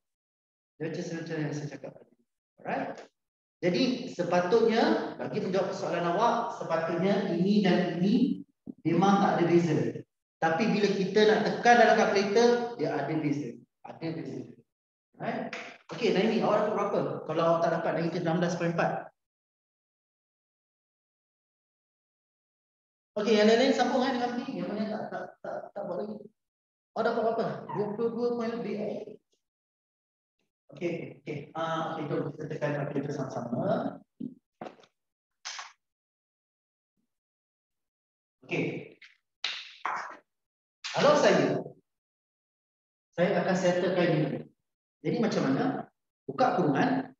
Dia baca macam yang saya cakap tadi. Alright? Jadi sepatutnya bagi menjawab soalan awak, sepatutnya ini dan ini memang tak ada beza. Tapi bila kita nak tekan dalam kalkulator, dia ada beza. Ada beza. Right? Okey, Naimi, awak dapat berapa? Kalau awak tak dapat negatif 16.4. Okey, yang lain-lain sambung dengan ni. Yang mana tak buat lagi. Awak dapat berapa? 22 poin lebih. Okey, jom kita tekan kalkulator sama-sama. Okey. Kalau saya akan settlekan ini. Jadi macam mana? Buka kurungan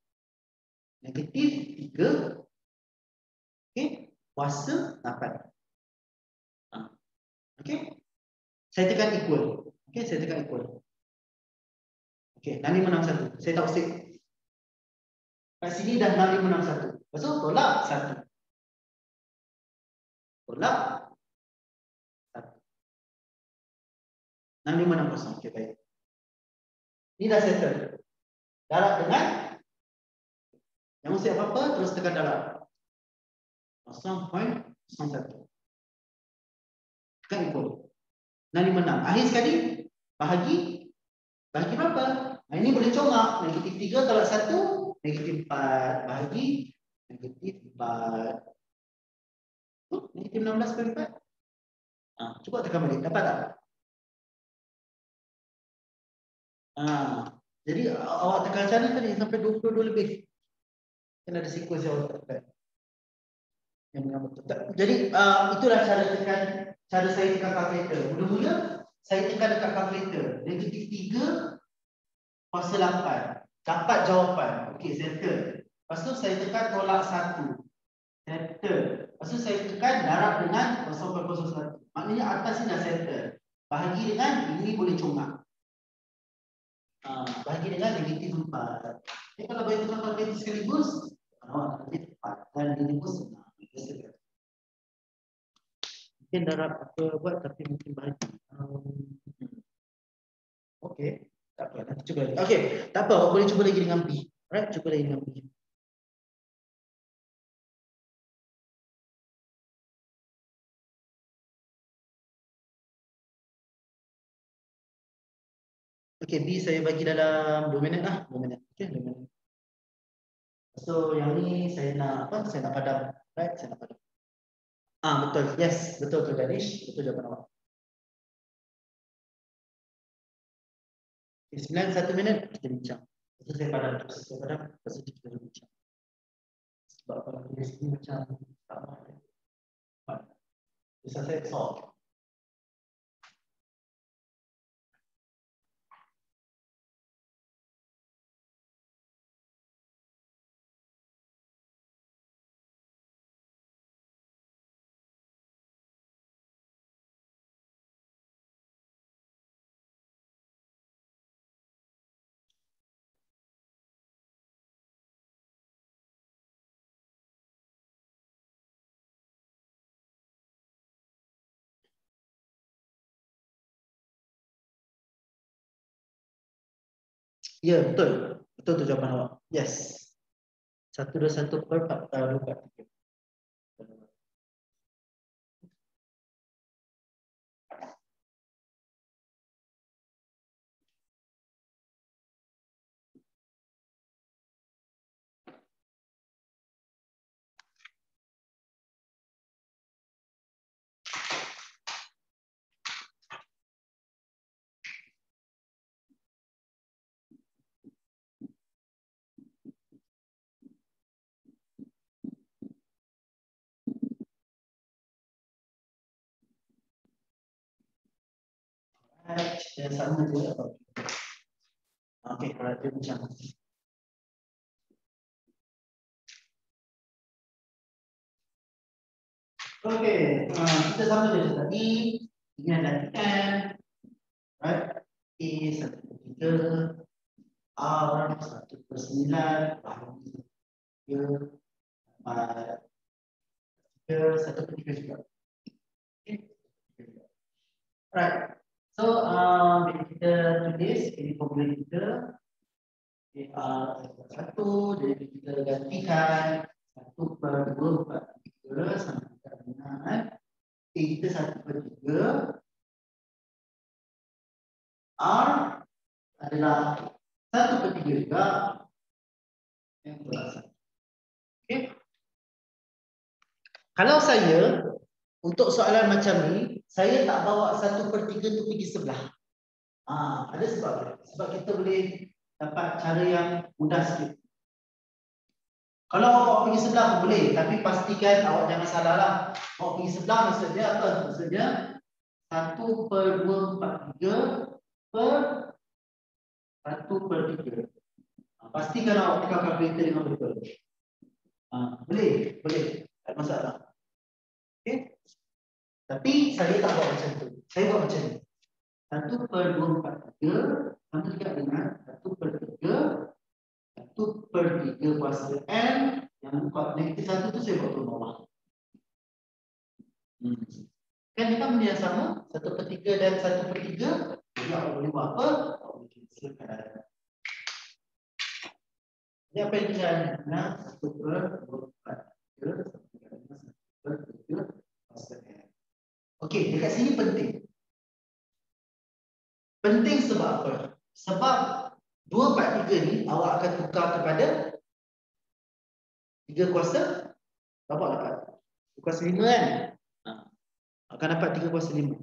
negatif 3 kuasa 8. Okey. Saya tekan equal. Okey, saya tekan equal. Okey, Nani menang 1. Saya tak usik. Kat sini dah Nani menang 1. Lepas tu tolak 1. Tolak 1. Nani menang 0. Okey, baik. Ini dah settle. Darab dengan yang usik apa-apa terus tekan darab. 0.01. Tekan equal. Nani menang. Akhir sekali bahagi berapa? Nah, ini boleh congak. Negatif 3 tolak 1, negatif 4 bahagi negatif 4. Negatif 16.4. Cuba tekan balik. Dapat tak? Jadi awak tekan macam mana tadi sampai 22 lebih. Kan ada sekuens yang awak tekan. Jadi itulah cara tekan, cara saya tekan kalkulator. Mula-mula saya tekan dekat kalkulator. Negatif 3 kuasa 8. Dapat jawapan. Okey, settle. Lepas tu saya tekan tolak 1. Settle. Lepas tu saya tekan darab dengan 0.01. Maknanya atas ni dah settle. Bahagi dengan ini boleh congak. Bahagi dengan negatif 4. Jadi kalau bagi tukar kalkulator sekaligus, negatif 4 dan ini pun senang. Mungkin darab apa buat tapi mungkin bahagi. Okey, tak apa, nanti cuba lagi. Okey, tak apa, awak boleh cuba lagi dengan B. Alright, cuba lagi dengan B. Okey, B saya bagi dalam 2 minit lah, 2 minit. Okey, 2 minit. So yang ni saya nak apa? Saya nak padam. Right, saya nak padam. Betul. Yes, betul tu Danish. Betul jawapan awak. 9 1 minit kita bincang. Lepas tu saya padam, lepas tu kita bincang. Sebab kalau dari sini macam tak mahu. Bisa saya solve. Ya, betul. Betul tu jawapan awak. Yes. 121 per 4. Dan sama je. Okey, kalau dia macam okey, kita sama je tadi. Ini adalah N, right? A 1/3, R 1/9, bahagi 3, 4, 1/3 juga. Okay. Right. So, bila kita tulis ini formula kita, 1, jadi kita gantikan 1/2/3 sama dengan kita 1/3 R adalah 1/3 juga yang berasal. Okay. Kalau saya untuk soalan macam ni, saya tak bawa 1/3 tu pergi sebelah. Ada sebab. Sebab kita boleh dapat cara yang mudah sikit. Kalau awak pergi sebelah pun boleh, tapi pastikan awak jangan salah lah. Awak pergi sebelah maksudnya apa? Maksudnya 1/2/3 pastikan awak tukar kalkulator dengan betul. Boleh, tak ada masalah. Okay. Tapi saya tak buat macam tu. Saya buat macam ni. 1/2/3 sama juga dengan 1/3 kuasa N yang negatif 1 tu saya buat turun bawah. Kan kita benda yang sama, 1/3 dan 1/3. Jadi awak boleh buat apa? Awak boleh cancelkan. Ini apa yang kita nak? 1/2/3 kuasa N. Okey, dekat sini penting. Penting sebab apa? Sebab 2/3 ni awak akan tukar kepada 3 kuasa. Berapa dapat? 2 kuasa 5 kan? Akan dapat 3 kuasa 5.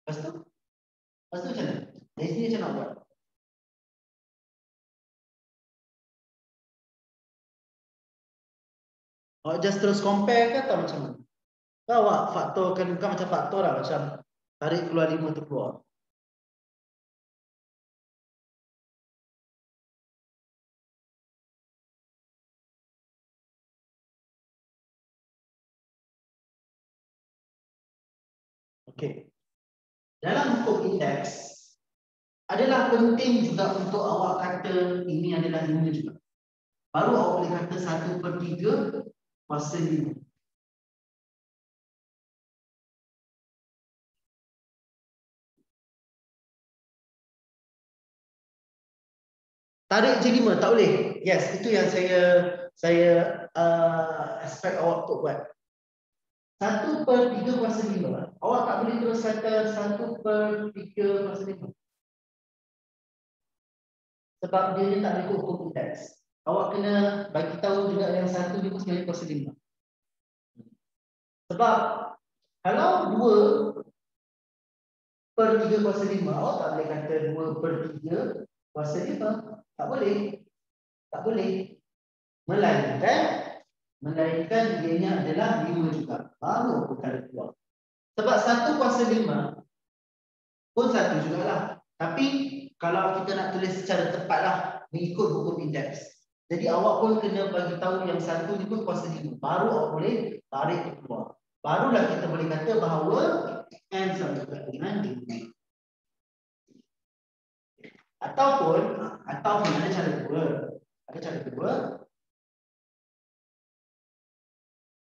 Lepas tu macam mana? Dari sini macam nak buat? Awak just terus compare ke atau macam mana? Awak faktorkan, bukan macam faktor lah, macam tarik keluar 5 tu keluar. Okey. Dalam hukum indeks adalah penting juga untuk awak kata ini adalah 5 juga. Baru awak boleh kata 1/3 kuasa 5. Tarik je 5 tak boleh. Yes, itu yang saya expect awak untuk buat. 1/3 kuasa 5. Awak tak boleh terus kata 1/3 kuasa 5. Sebab dia tak ikut hukum indeks. Awak kena bagi tahu juga yang 1 juga sebenarnya kuasa 5. Sebab kalau 2/3 kuasa 5, awak tak boleh kata 2/3 kuasa 5. Tak boleh. Tak boleh. Melainkan ianya adalah 5 juga. Baru perkara keluar. Sebab 1 kuasa 5 pun 1 jugalah. Tapi kalau kita nak tulis secara tepatlah mengikut hukum indeks. Jadi awak pun kena bagi tahu yang 1 ni pun kuasa 5. Baru awak boleh tarik ke keluar. Barulah kita boleh kata bahawa N sama juga dengan 5. Ataupun ada cara kedua. Ada cara kedua.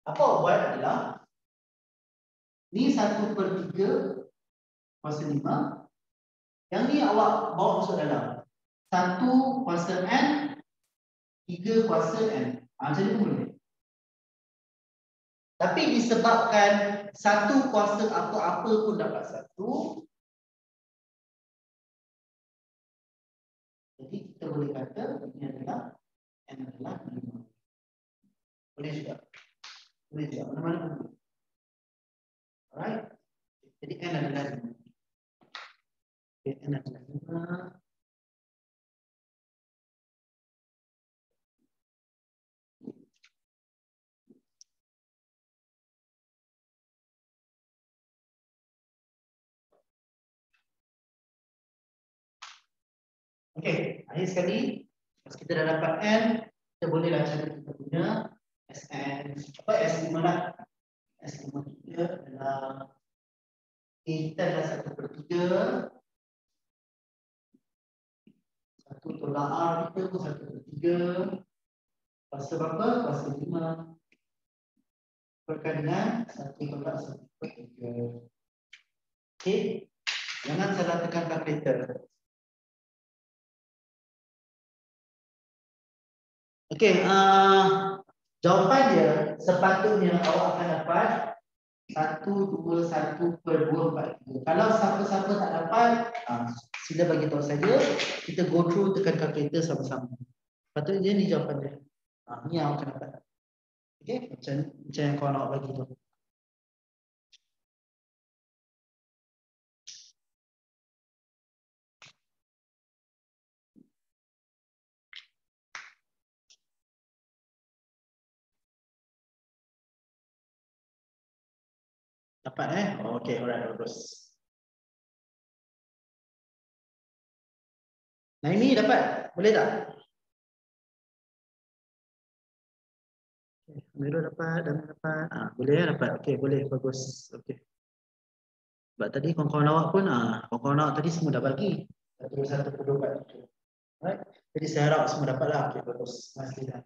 Apa awak buat adalah ni 1/3 kuasa 5. Yang ni awak bawa masuk dalam 1 kuasa N, 3 kuasa N. Macam ni pun boleh. Tapi disebabkan 1 kuasa apa-apa pun dapat 1. Jadi kita boleh kata ini adalah N adalah 5. Boleh juga. Boleh juga. Mana-mana pun boleh. Alright. Jadi N adalah 5. N adalah 5. Okey, akhir sekali, pas kita dah dapat N, kita bolehlah cari kita punya SN, S5 lah. S5 kita adalah kita adalah 1/3. 1 tolak R kita pun 1/3. Kuasa berapa? Kuasa 5 perkandungan 1/1/3. Okey. Jangan salah tekan kalkulator. Okey, jawapan dia sepatutnya awak akan dapat 121/243. Kalau siapa-siapa tak dapat, sila bagi tahu saja. Kita go through tekan kalkulator sama-sama. Patutnya ni jawapan dia. Ni yang awak akan dapat. Okey, macam yang kawan awak bagi tu. Dapat Oh, okey, alright, bagus. Naimi dapat? Boleh tak? Miro dapat, dan dapat. Boleh ya dapat. Okey, boleh, bagus. Okey. Sebab tadi kawan-kawan awak pun, kawan-kawan awak tadi semua dah bagi. Satu pedoman. Alright. Jadi saya harap semua dapatlah. Okey, bagus. Masih dah.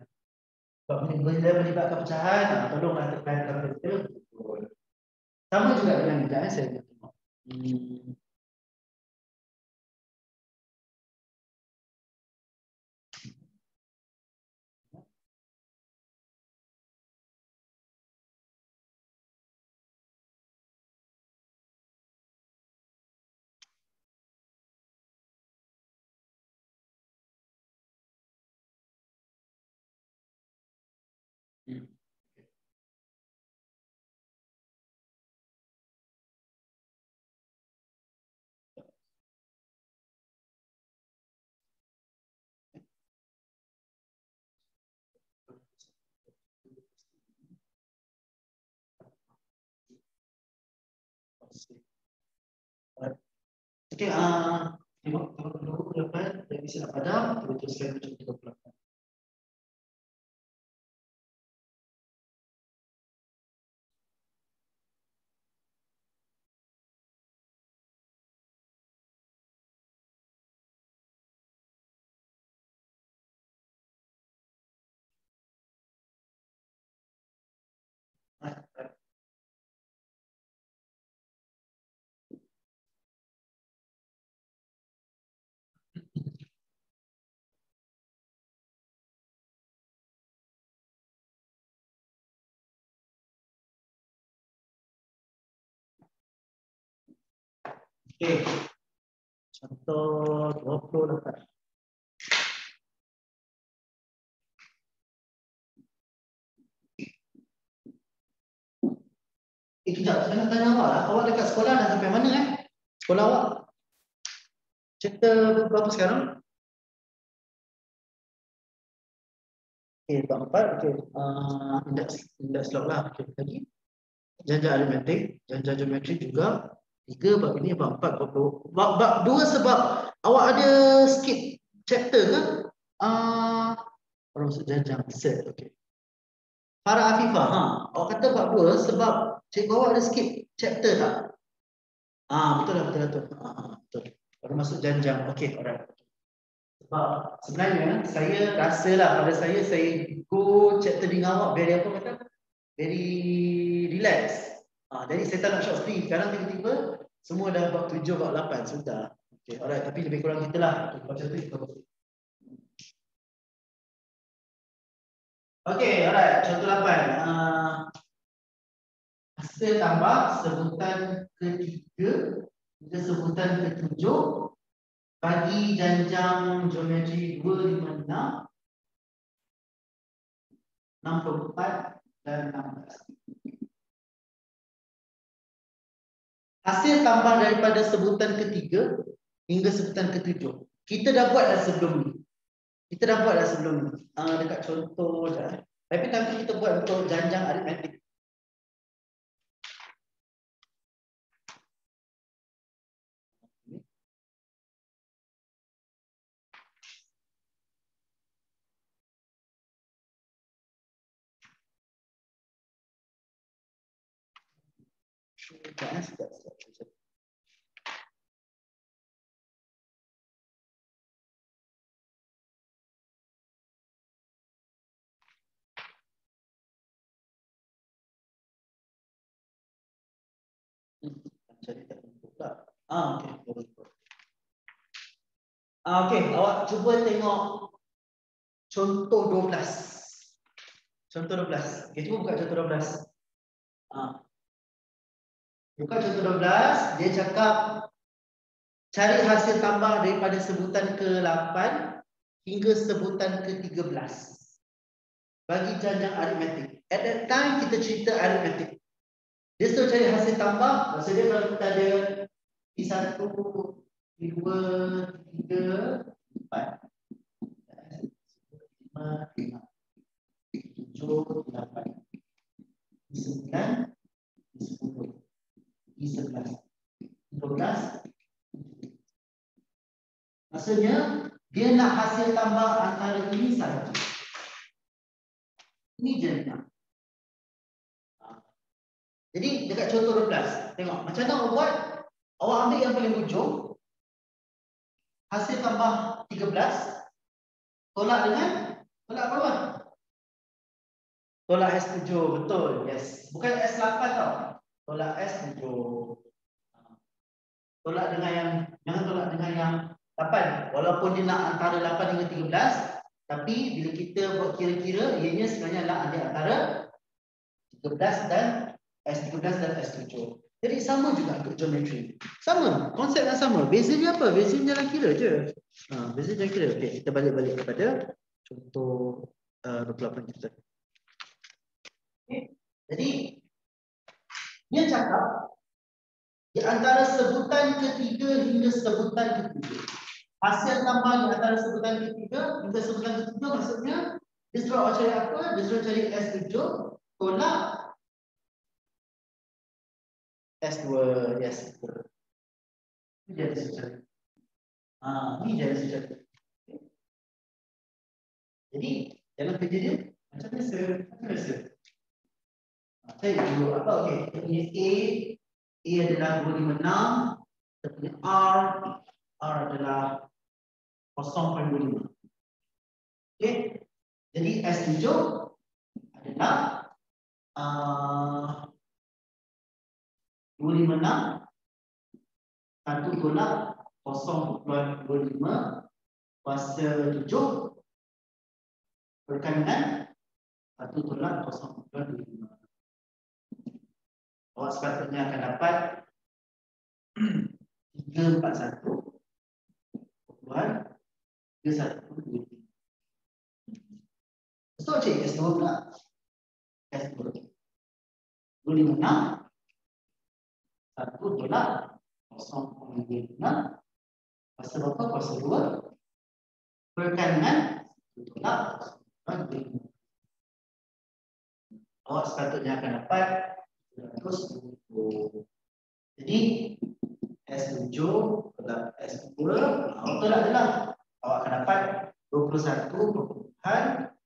Sebab bila melibatkan pecahan, tolonglah tekan kalkulator. Sama juga dengan ni, saya tengok. Okey, tengok dulu dapat yang bisa nak padam, kita teruskan macam 38. Okey. Contoh 28. Kejap, saya nak tanya awak lah. Awak dekat sekolah dah sampai mana Sekolah awak? Chapter berapa sekarang? Okey, bab 4. Okey. Indeks log lah. Okey, lagi. Janja aritmetik, janja geometri juga. 3 bab ini, bab 4 bab 2 sebab awak ada skip chapter ke? Orang maksud janjang set. Okey. Farah Afifah, awak kata bab 2 sebab cikgu awak ada skip chapter tak? Betul lah, betul. Betul. Baru masuk janjang. Okey, alright. Sebab sebenarnya saya rasalah pada saya go chapter dengan awak very apa kata? Very relax. Jadi saya tak nak short free. Sekarang tiba-tiba semua dah bab 7, bab 8 sudah. Okey, alright, tapi lebih kurang gitulah. Macam tu kita. Okey, alright, contoh 8. Hasil tambah sebutan ketiga hingga sebutan ketujuh bagi janjang geometri 256, 64 dan 16. Hasil tambah daripada sebutan ketiga hingga sebutan ketujuh. Kita dah buat dah sebelum ni. Dekat contoh dah. Tapi kita buat untuk janjang aritmetik. Jadi tak tentu pula. Okey. Okey, awak cuba tengok contoh 12. Contoh 12. Okey, cuba buka contoh 12. Buka contoh 12, dia cakap cari hasil tambah daripada sebutan ke-8 hingga sebutan ke-13. Bagi janjang aritmetik. At that time kita cerita aritmetik. Dia suruh cari hasil tambah, maksudnya kalau kita ada I1, I2, 3, 4, 5, 7, 8, I9, I10, I11, I12. Maksudnya dia nak hasil tambah antara ini saja. Ini je nak. Jadi dekat contoh 12, tengok macam mana awak buat. Awak ambil yang paling ujung, hasil tambah 13, tolak dengan tolak apa? Tolak S7, betul. Yes. Bukan S8 tau. Tolak S7. Tolak dengan yang, jangan tolak dengan yang 8. Walaupun dia nak antara 8 hingga 13, tapi bila kita buat kira-kira, ianya sebenarnya adalah ada antara 13 dan S13 dan S7. Jadi sama juga untuk geometri. Sama, konsep yang sama. Bezanya apa? Bezanya dalam kira je. Beza dalam kira. Okey, kita balik kepada contoh 28 kita. Okay. Jadi dia cakap di antara sebutan ketiga hingga sebutan ketiga. Hasil tambah di antara sebutan ketiga hingga sebutan ketiga maksudnya dia suruh cari apa? Dia suruh cari S7 tolak S2. Yes. Ini dia cari. Ini dia cari. Jadi dalam kerja dia macam biasa. Saya dulu apa? Okey, kita punya A adalah 256, kita punya R adalah 0.25. Okey. Jadi S7 adalah 256 1 tolak 0.25 kuasa 7 perkalian 1 tolak 0.25. Awak sepatutnya akan dapat 341 Tuan 31. So cik S2 pula. S2 256 1 tolak 0.26 kuasa berapa? Kuasa 2 perkalian 1 tolak 0.25. Awak sepatutnya akan dapat 220. Jadi S7 tolak S2 awak tolak je lah. Awak akan dapat 21.31.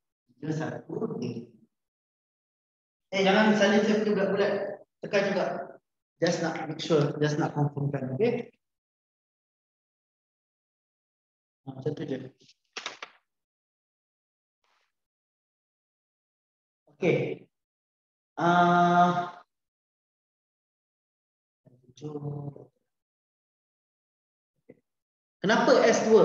Jangan salin saya punya bulat-bulat. Tekan juga. Just nak make sure, just nak confirmkan. Okay. Macam tu je. Okay. Kenapa S2?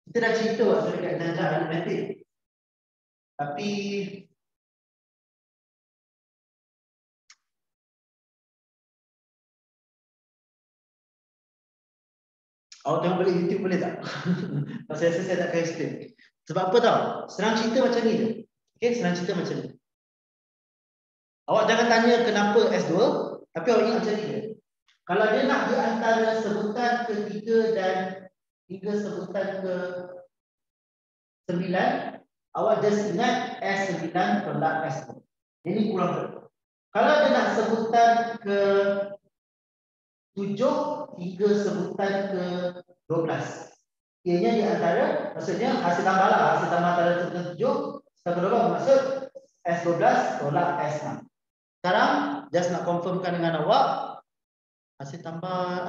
Kita dah cerita waktu dekat janjang aritmetik. Tapi awak tengok balik YouTube boleh tak? Pasal saya tak akan explain. Sebab apa tau? Senang cerita macam ni je. Okay, senang cerita macam ni. Awak jangan tanya kenapa S2, tapi awak ingat macam ni je. Kalau dia nak di antara sebutan ketiga dan hingga sebutan ke-9, awak just ingat S9 tolak S2. Jadi kurang betul. Kalau dia nak sebutan ke-7 hingga sebutan ke-12, ianya di antara, maksudnya hasil tambah lah. Hasil tambah antara sebutan 7 sampai 12 maksud S12 tolak S6. Sekarang just nak confirmkan dengan awak hasil tambah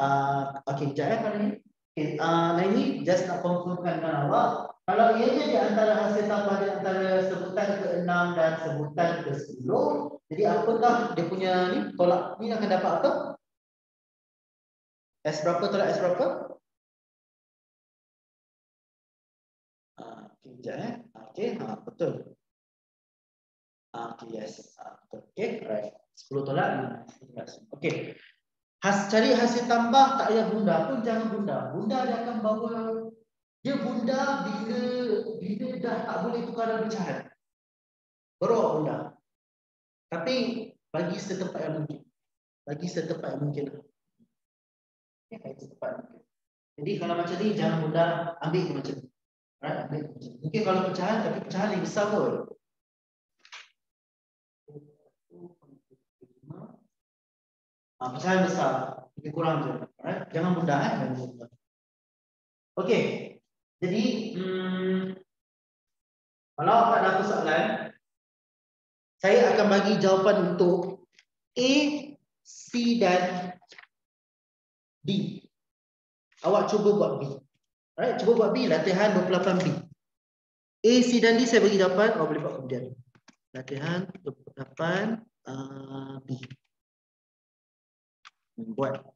okey, kejap pada ni. Okey, nah ini just nak confirmkan dengan awak Kalau ianya di antara hasil tambah di antara sebutan ke-6 dan sebutan ke-10, jadi apakah dia punya ni tolak ni akan dapat apa? S berapa tolak S berapa? Okey, sekejap Okey, betul. Okey, yes. Betul. Okey, alright. 10 tolak 5. Okey. Cari hasil tambah tak payah bunda pun jangan bunda. Bunda dia akan bawa dia bunda bila dah tak boleh tukaran pecahan. Baru awak bunda. Tapi bagi setepat yang mungkin. Bagi setepat yang mungkin. Okay, bagi setepat yang mungkin. Jadi kalau macam ni jangan bunda, ambil ke macam ni. Right? Ambil ke macam ni. Mungkin kalau pecahan tapi pecahan yang besar pun. Pecahan besar. Lebih kurang je. Right? Jangan bunda. Jangan bunda. Okey. Jadi kalau tak ada soalan, saya akan bagi jawapan untuk A, C dan D. Awak cuba buat B. Alright, cuba buat B, latihan 28B. A, C dan D saya bagi jawapan, awak boleh buat kemudian. Latihan 28 B. Buat.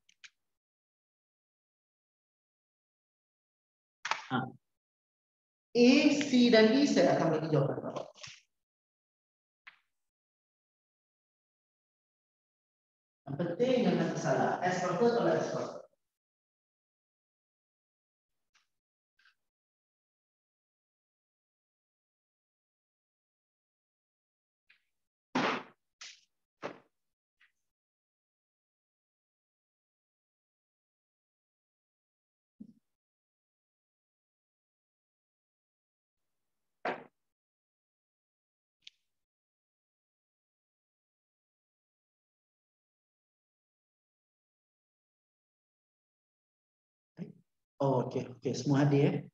A, C dan D saya akan bagi jawapan. Yang penting jangan salah. S berapa atau S berapa? Oh, okey. Okey, semua hadir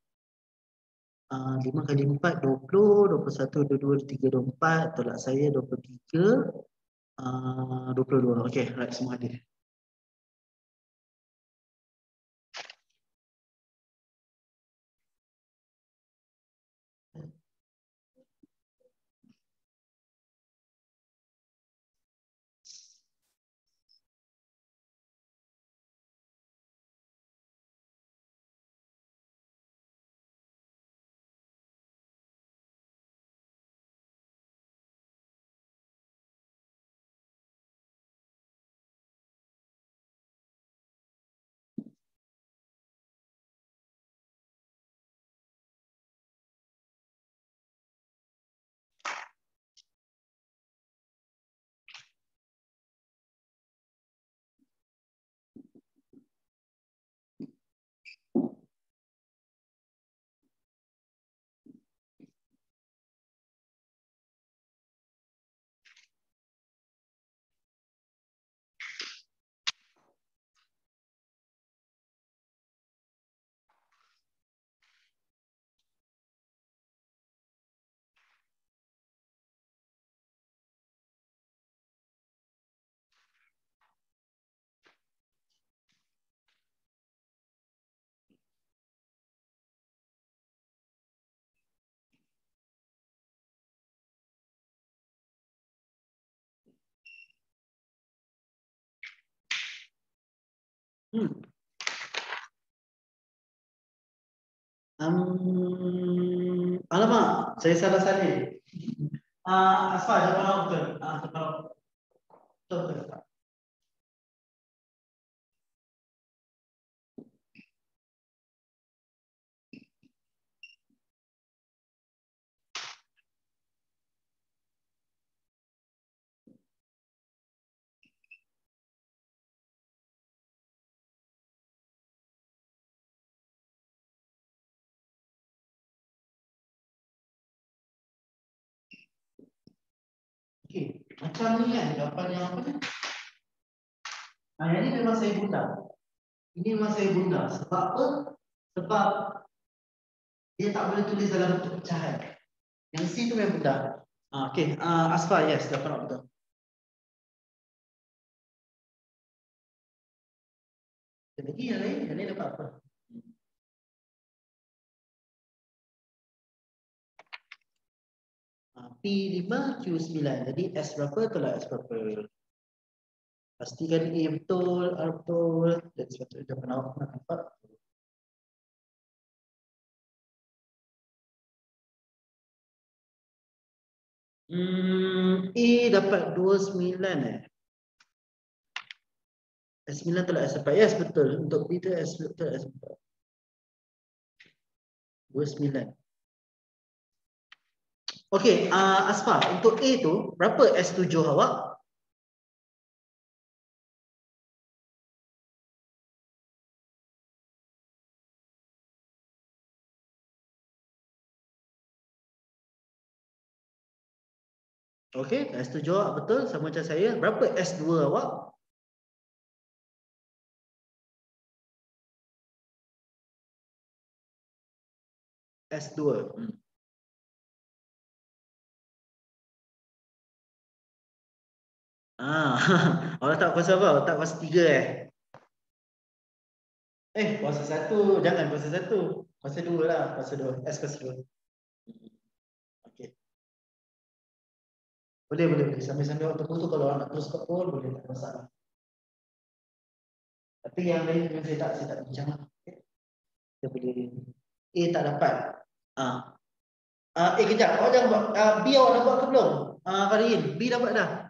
5 kali 4, 20, 21, 22, 23, 24. Tolak saya 23, 22. Okey, right, semua hadir. Alamak, saya salah salin. Asfar, jawapan awak betul. Betul. Okey, macam ni kan jawapan yang apa ni? Yang ni memang saya bunda. Ini memang saya bunda. Sebab apa? Sebab dia tak boleh tulis dalam bentuk pecahan. Yang C tu memang bunda. Okey, Asfar, yes, jawapan awak betul. Lagi yang lain dapat apa? P5, Q9. Jadi S berapa tolak S berapa. Pastikan A betul, R betul. Dan sepatutnya jangan awak nak nampak. A dapat 29 S9 tolak S4. Yes, betul. Untuk B tu S betul S4. 29. Okey, Asfar, untuk A tu berapa S7 awak? Okey, S7 awak betul sama macam saya. Berapa S2 awak? S2. Awak tak kuasa apa? Awak tak kuasa 3 kuasa 1. Jangan kuasa 1. Kuasa 2 lah. Kuasa 2. S kuasa 2. Okey. Boleh, boleh, boleh. Sambil-sambil waktu tu kalau awak nak terus kat pun boleh, tak ada masalah. Tapi yang lain dengan saya tak bincang lah. Okay. Kita boleh. A tak dapat. Kejap. Awak jangan buat. B awak dah buat ke belum? Karin, B dapat dah.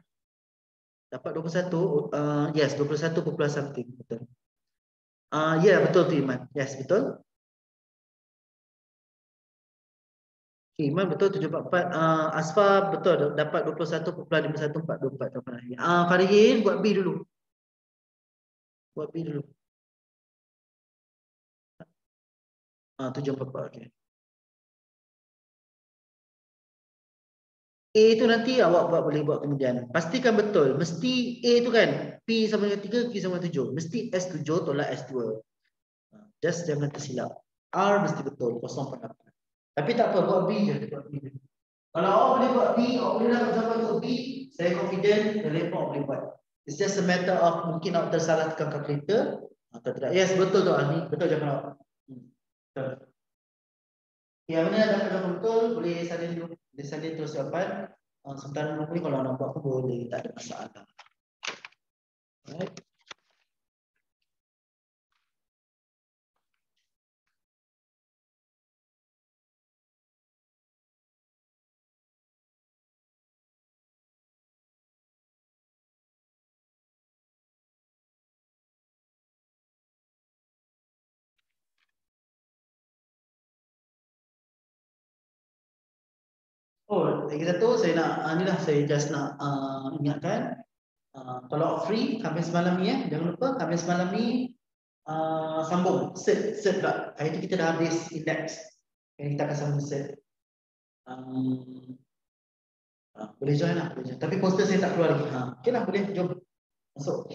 Dapat 21. Yes, 21 plus something. Betul. Ya, betul tu Iman. Yes, betul. Okay, Iman betul 744. Asfa betul dapat 21.51424. Karin buat B dulu. Buat B dulu. 744. Okey. A tu nanti awak boleh buat kemudian. Pastikan betul. Mesti A tu kan P sama dengan 3, Q sama dengan 7. Mesti S7 tolak S2. Just jangan tersilap. R mesti betul 0.8. Tapi tak apa, buat B je. Buat B je. Kalau awak boleh buat B, awak boleh dapat jawapan untuk B, saya confident telefon awak boleh buat. It's just a matter of mungkin awak tersalah tekan kalkulator atau tidak. Yes, betul tu Ahli. Betul jawapan awak. Betul. Yang mana dapat jawapan betul, boleh salin dulu. Boleh salin terus jawapan. Sementara menunggu ni kalau nak buat pun boleh, tak ada masalah. Alright. Oh, lagi satu saya nak inilah saya just nak ingatkan kalau free Khamis malam ni jangan lupa Khamis malam ni sambung set pula. Hari tu kita dah habis index. Yang kita akan sambung set. Boleh join lah, boleh join. Tapi poster saya tak keluar lagi. Okay lah, boleh jom masuk.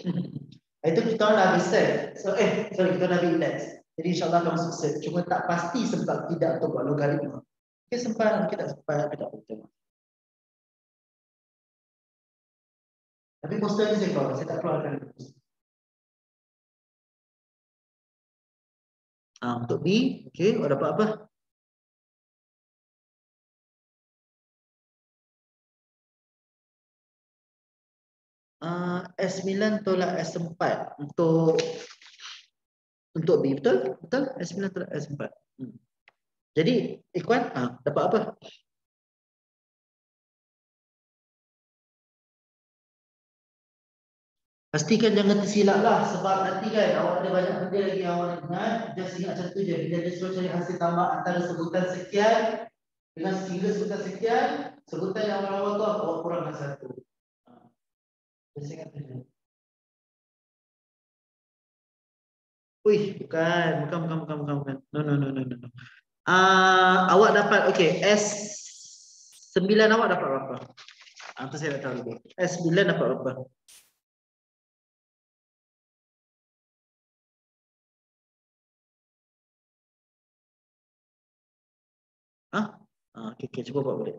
Hari tu kita dah habis set. Sorry kita dah habis index. Jadi insyaAllah akan masuk set. Cuma tak pasti sempat tidak untuk buat logaritma. Okay, sempat, kita sempat, kita betul. Tapi poster ni saya keluar, saya tak keluarkan. Untuk B, okay, awak dapat apa? S9 tolak S4 untuk B, betul? Betul? S9 tolak S4. Jadi, Ikhwan, dapat apa? Pastikan jangan tersilap lah sebab nanti kan awak ada banyak benda lagi yang awak nak ingat. Just ingat macam tu je. Bila dia suruh cari hasil tambah antara sebutan sekian dengan hingga sebutan sekian, sebutan yang awal tu awak kurangkan satu. Just ingat tu je. Wih, bukan. No. Awak dapat, okay, S9 awak dapat berapa? Itu saya nak tahu dulu. S9 dapat berapa? Okay, cuba buat balik.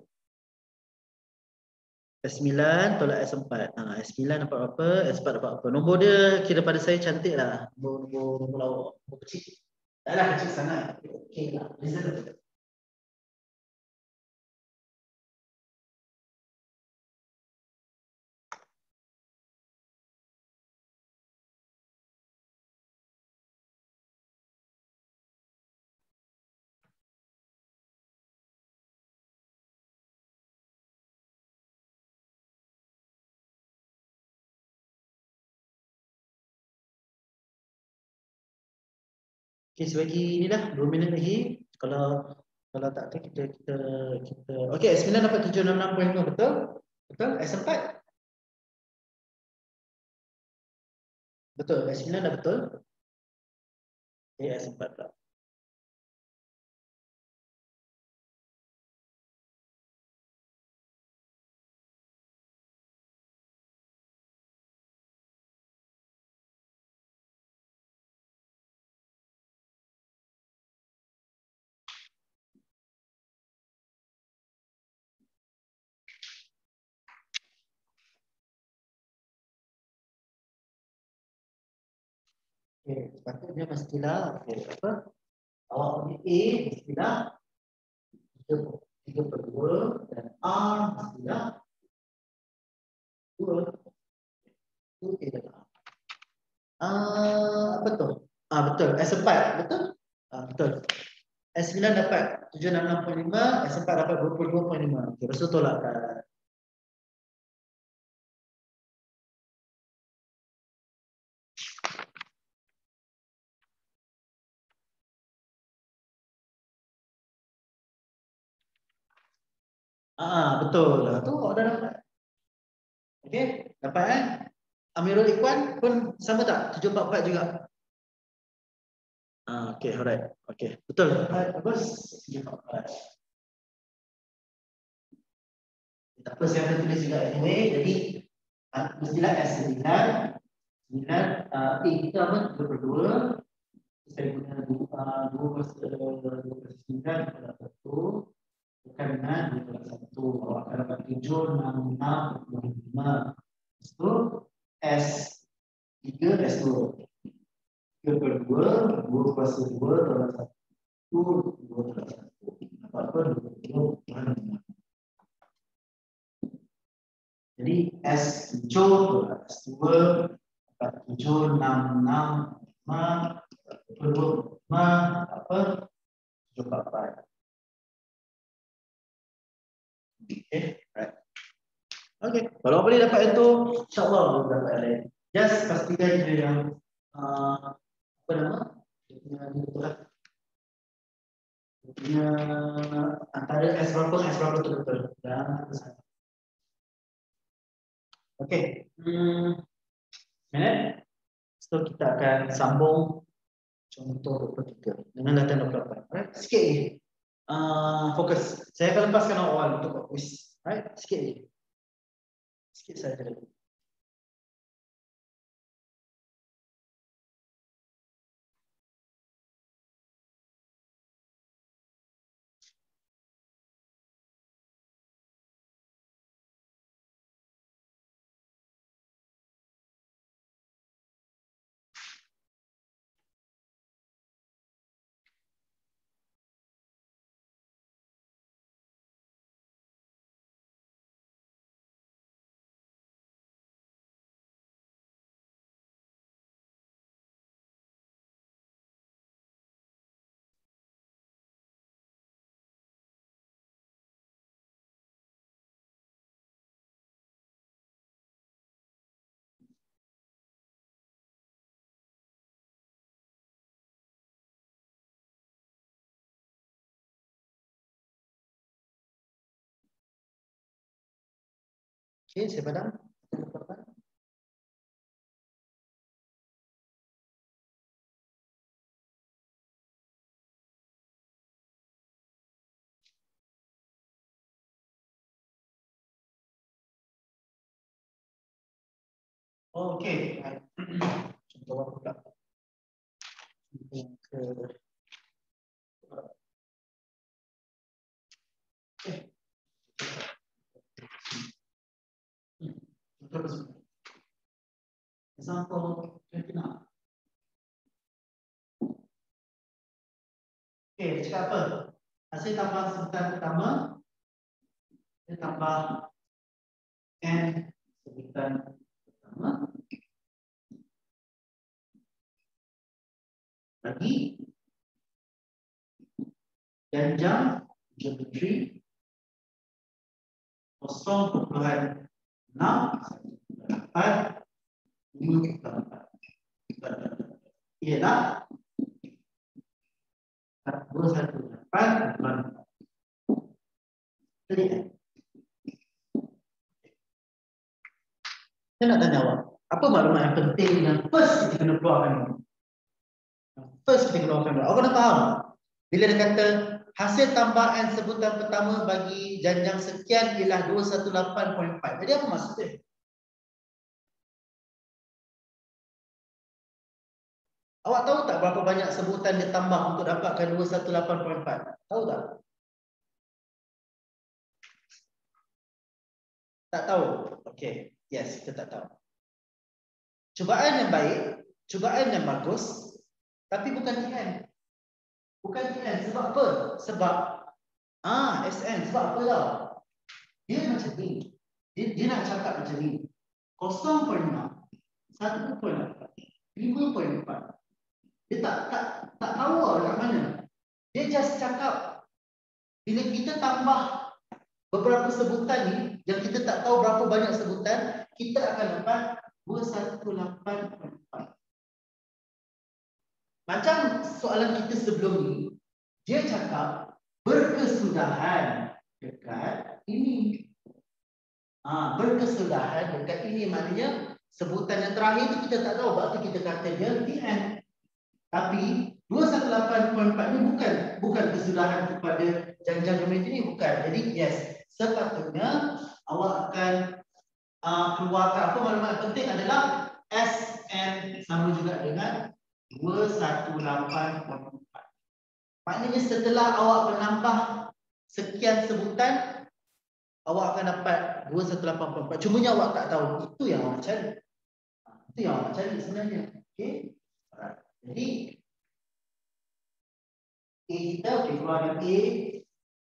S9 tolak S4. S9 dapat berapa? S4 dapat berapa? Nombor dia kira pada saya cantik lah. Nombor awak. Nombor kecil. Tak lah kecil sangat. Okay lah. Okey, sebagi ni dah 2 minit lagi. Kalau tak ada kita okey, S9 dapat 766.5 betul? Betul? S4? Betul, S9 dah betul. S4 pula. Okey, sepatutnya mestilah apa? Awak punya A mestilah 3/2 dan R mestilah 2. Itu kita betul. Betul. S4 betul? Betul. S9 dapat 766.5, S4 dapat 22.5. Okey, lepas tu tolakkan. Betul. Tu awak dah dapat. Okey, dapat kan? Amirul Ikhwan pun sama tak? 744 juga. Okey, alright. Okey, betul. Bagus. 744. Tak apa, saya akan tulis juga anyway. Jadi, mestilah S9. 9, A kita apa? 2/2. Saya guna 2/9 pada 1. Bukan dengan 2/1. Awak akan dapat 766.5. Itu S3, S2. 3/2, 2/2 adalah 1, 2/1. Apa-apa 2/2. Jadi S7 adalah S2, 766, 25, apa? 744. Okay, right. Okay, kalau boleh dapat itu, insyaAllah boleh dapat lain. Just pastikan dia yang apa nama? Dia antara S berapa tu betul. Dan okay. Minit. So kita akan sambung contoh 23 dengan data 28. Alright, sikit lagi. Fokus. Saya akan lepaskan awal untuk buat quiz. Alright, sikit lagi. Sikit saja lagi. Okay, saya padam. Okay. Contoh apa pula? Example 29. Okay, cakap apa? Hasil tambah sebutan pertama, dia tambah N sebutan pertama. Lagi dan jam geometri 0.6 4 5 4 ialah 218. Clear? Saya nak tanya awak, apa maklumat yang penting yang first kita kena keluarkan dulu? First kita keluarkan dulu. Awak nak faham? Bila dia kata hasil tambahan sebutan pertama bagi janjang sekian ialah 218.4. Jadi apa maksudnya? Awak tahu tak berapa banyak sebutan ditambah untuk dapatkan 218.4? Tahu tak? Tak tahu? Okey. Yes, kita tak tahu. Cubaan yang baik, cubaan yang bagus, tapi bukan TN. Bukan TN. Sebab apa? Sebab SN. Sebab apa tau? Dia macam ni. Dia nak cakap macam ni. 0.6, 1.8, 5.4. Dia tak tahu kat mana. Dia just cakap bila kita tambah beberapa sebutan ni yang kita tak tahu berapa banyak sebutan, kita akan dapat 218.4. Macam soalan kita sebelum ni, dia cakap berkesudahan dekat ini. Berkesudahan dekat ini maknanya sebutan yang terakhir tu kita tak tahu, waktu kita kata dia TN. Tapi 218.4 ni bukan kesudahan kepada janjang geometri ni, bukan. Jadi yes, sepatutnya awak akan keluarkan apa maklumat yang penting adalah SN sama juga dengan 218.4. Maknanya setelah awak menambah sekian sebutan, awak akan dapat 218.4. Cumanya awak tak tahu. Itu yang awak cari. Itu yang awak cari sebenarnya. Okey. Jadi A kita, keluarkan A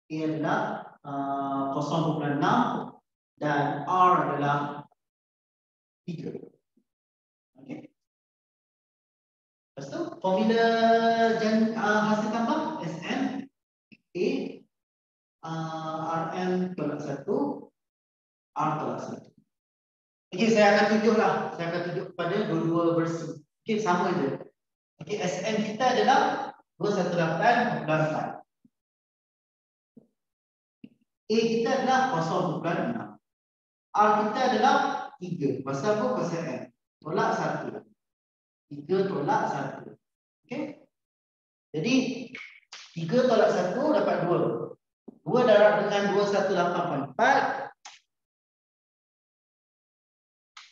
adalah 0.6 dan R adalah 3. Okey. Lepas tu formula hasil tambah SN A RM tolak 1 R tolak 1. Okey, saya akan tunjuklah. Saya akan tunjuk kepada dua-dua versi. Okey, sama je. Okey, SN kita adalah 218.4. A kita adalah 0.6. R kita adalah 3. Pasal apa? Pasal N. Tolak 1. 3 tolak 1. Okey. Jadi 3 tolak 1 dapat 2. 2 darab dengan 218.4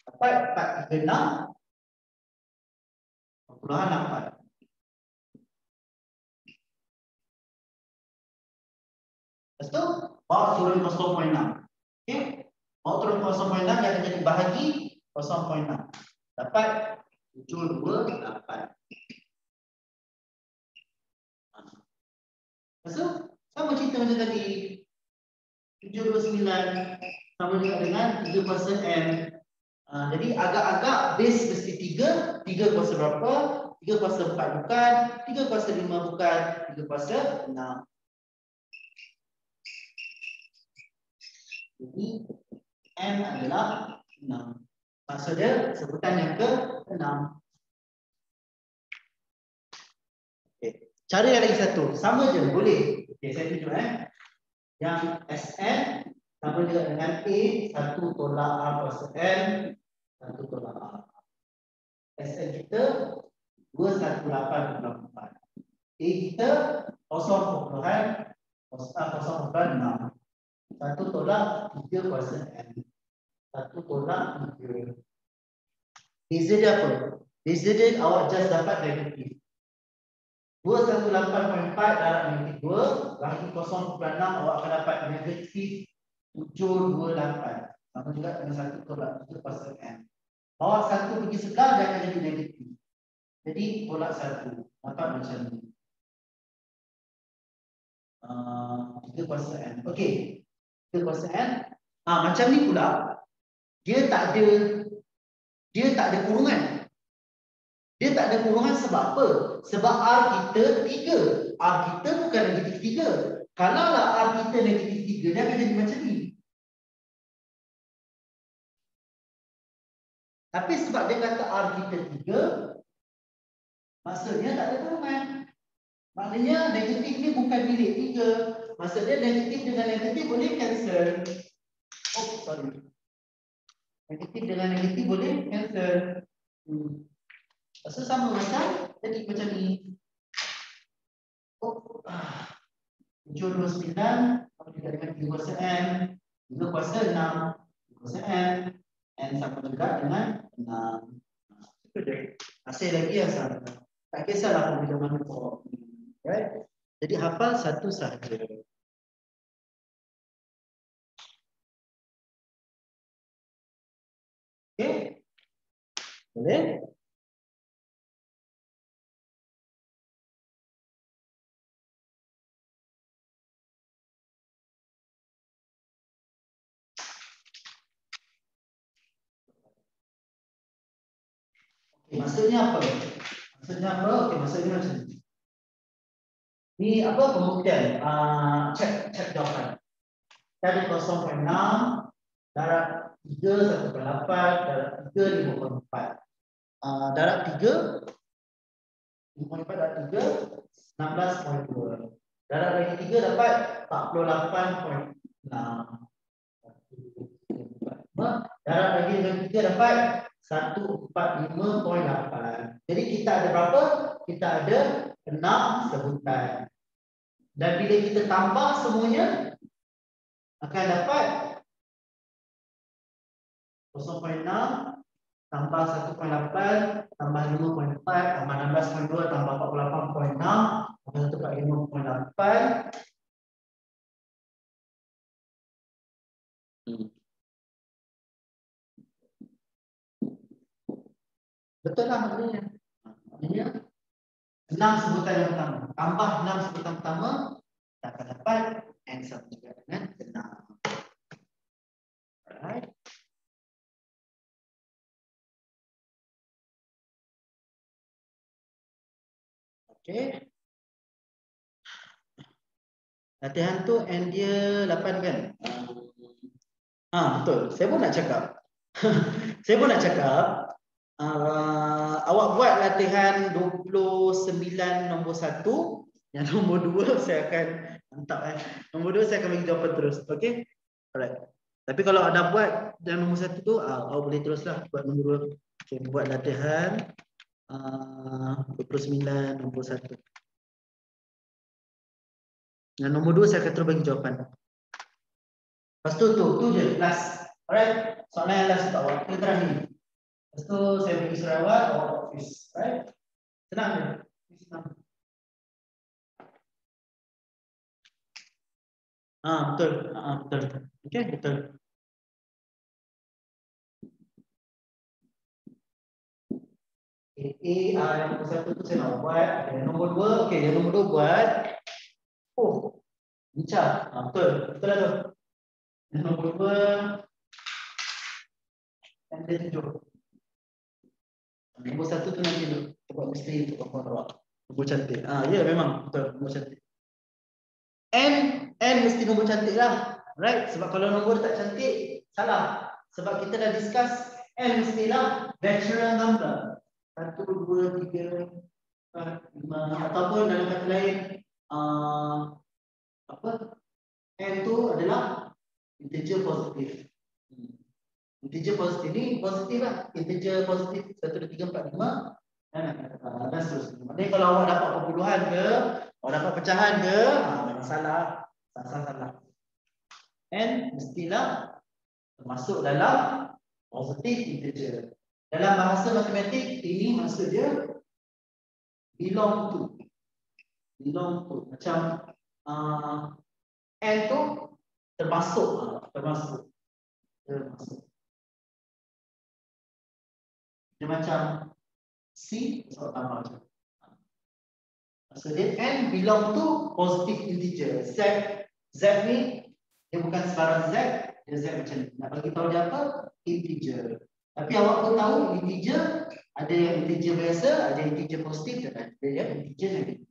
dapat 436. 8. Lepas tu bawa turun 0.6. Okey. Bawa turun 0.6 yang akan jadi bahagi 0.6. Dapat 728. Lepas tu sama cerita macam tadi. 729 sama juga dengan 3/n. Jadi agak-agak base mesti 3. 3 kuasa berapa? 3 kuasa 4 bukan, 3 kuasa 5 bukan, 3 kuasa 6. Jadi N adalah 6. Maksudnya sebutan yang ke-6. Okay. Cara yang lagi satu, sama je, boleh. Okay, saya tunjuk yang SN sama juga dengan A, 1 tolak R kuasa N, 1 tolak R. SN kita 218.4. A kita 0.6. 1 tolak 3 kuasa N. 1 tolak 3. Beza dia apa? Beza dia awak just dapat negatif. 218.4 darab negatif 2 bagi 0.6 awak akan dapat negatif 728. Sama juga dengan 1 tolak 3 kuasa N. Bawa 1 pergi sebelah dia akan jadi negatif. Jadi tolak 1 dapat macam ni. 3 kuasa N. Okey. 3 kuasa N. Macam ni pula. Dia tak ada kurungan. Dia tak ada kurungan sebab apa? Sebab R kita 3. R kita bukan negatif 3. Kalaulah R kita negatif 3, dia akan jadi macam ni. Tapi sebab dia kata R kita 3, maksudnya tak ada kurungan. Maknanya negatif ni bukan bilik 3. Maksudnya negatif dengan negatif boleh cancel. Oh, sorry. Negatif dengan negatif boleh cancel. So sama macam jadi macam ni. Oh, 729 kalau tidak dengan 3 kuasa M, 3 kuasa 6, 3 kuasa M, N sama juga dengan 6. Masih lagi yang sama. Tak kisahlah bila mana form. Right? Jadi hafal satu sahaja. Okay? Boleh? Okay, maksudnya apa? Maksudnya apa? Okay, maksudnya macam ni. Ni apa pembuktian? Cek jawapan. Tadi 0.6, darab 3, 1/8, darab 3, 5/4. Darab 3, 5/4 darab 3, 16.2. Darab lagi 3 dapat 48.6. Darab lagi dengan 3 dapat 145.8. Jadi kita ada berapa? Kita ada 6 sebutan. Dan bila kita tambah semuanya akan dapat 0.6 tambah 1.8 tambah 5.4 tambah 16.2 tambah 48.6 tambah 145.8. Betul lah maknanya. Maknanya 6 sebutan yang pertama. Tambah 6 sebutan pertama, kita akan dapat N sama juga dengan 6. Alright. Okay. Latihan tu N dia 8 kan? Betul. Saya pun nak cakap. Saya pun nak cakap. Awak buat latihan 29 nombor 1. Yang nombor 2 saya akan hantar. Nombor 2 saya akan bagi jawapan terus. Okay? Alright. Tapi kalau ada buat yang nombor 1 tu, awak boleh teruslah buat nombor 2. Okay, buat latihan 29 nombor 1. Yang nombor 2 saya akan terus bagi jawapan. Lepas tu je last. Alright. Soalan yang last untuk awak. Kita terakhir. Lepas tu saya bagi Sarawak, awak office. Alright. Senang je. Senang. Betul. Betul. Okay, betul. Yang nombor 1 tu saya nak buat. Yang nombor 2, okey, yang nombor 2 buat. Oh, bincang. Betul. Betul lah tu. Yang nombor 2 yang dia tunjuk. Nombor 1 tu nanti tu. Sebab mesti untuk awak. Nombor cantik. Ya memang betul, nombor cantik. N mesti nombor cantik lah. Right? Sebab kalau nombor tak cantik, salah. Sebab kita dah discuss N mestilah natural number. 1, 2, 3, 4, 5 ataupun dalam kata lain N tu adalah integer positif. Integer positif ni positif lah. Integer positif 1, 2, 3, 4, 5 dan seterusnya. Maksudnya kalau awak dapat perpuluhan ke, awak dapat pecahan ke, memang salah. Salah. N mestilah termasuk dalam positif integer. Dalam bahasa matematik ini maksud dia belong to. Macam N tu termasuk. Dia macam C tambah macam. Maksud dia N belong to positive integer. Z ni dia bukan sebarang Z, dia Z macam ni. Nak bagi tahu dia apa? Integer. Tapi awak pun tahu integer ada yang integer biasa, ada yang integer positif dan ada yang integer negatif.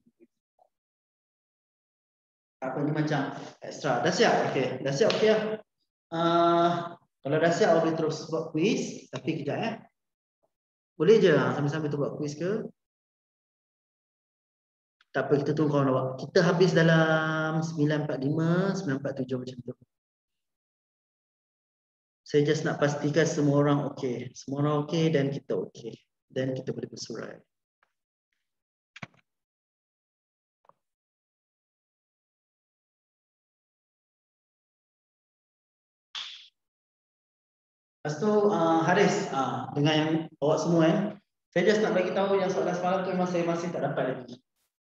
Apa ni macam extra. Dah siap? Okey. Dah siap okey lah. Kalau dah siap awak boleh terus buat quiz, tapi kejap Boleh je sambil-sambil tu buat quiz ke? Tak apa, kita tunggu kawan awak. Kita habis dalam 9.45, 9.47 macam tu. Saya just nak pastikan semua orang okey. Semua orang okey dan kita okey. Dan kita boleh bersurat. Lepas tu Haris, dengan yang awak semua saya just nak bagi tahu yang soalan semalam tu memang saya masih tak dapat lagi.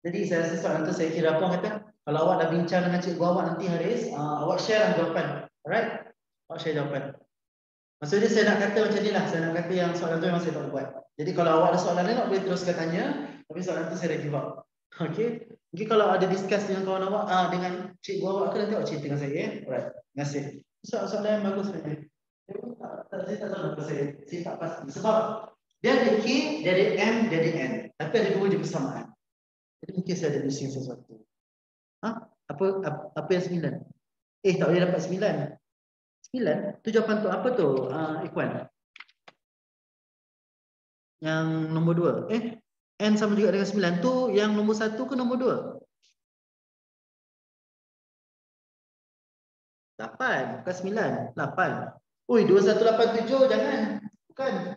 Jadi saya rasa soalan tu saya kira apa kata, kalau awak dah bincang dengan cikgu awak nanti Haris, awak share lah jawapan. Alright? Awak share jawapan. Maksudnya saya nak kata macam ni lah, saya nak kata yang soalan tu memang saya tak buat. Jadi kalau awak ada soalan lain, awak boleh teruskan tanya, tapi soalan tu saya dah give up. Okay? Mungkin kalau ada discuss dengan kawan awak, dengan cikgu awak ke nanti awak cerita dengan saya. Alright, terima kasih. Soalan yang bagus sebenarnya. Saya tak tahu apa saya tak pasti. Sebab dia ada K, dia ada M, dia ada N. Tapi ada dua je bersamaan. Jadi mungkin saya ada missing sesuatu. Apa yang 9? Tak boleh dapat 9. 9? Tu jawapan tu apa tu? Ikhwan. Yang nombor 2. N sama juga dengan 9. Tu yang nombor 1 ke nombor 2? 8, bukan 9. 8. Ui, 2187 jangan. Bukan.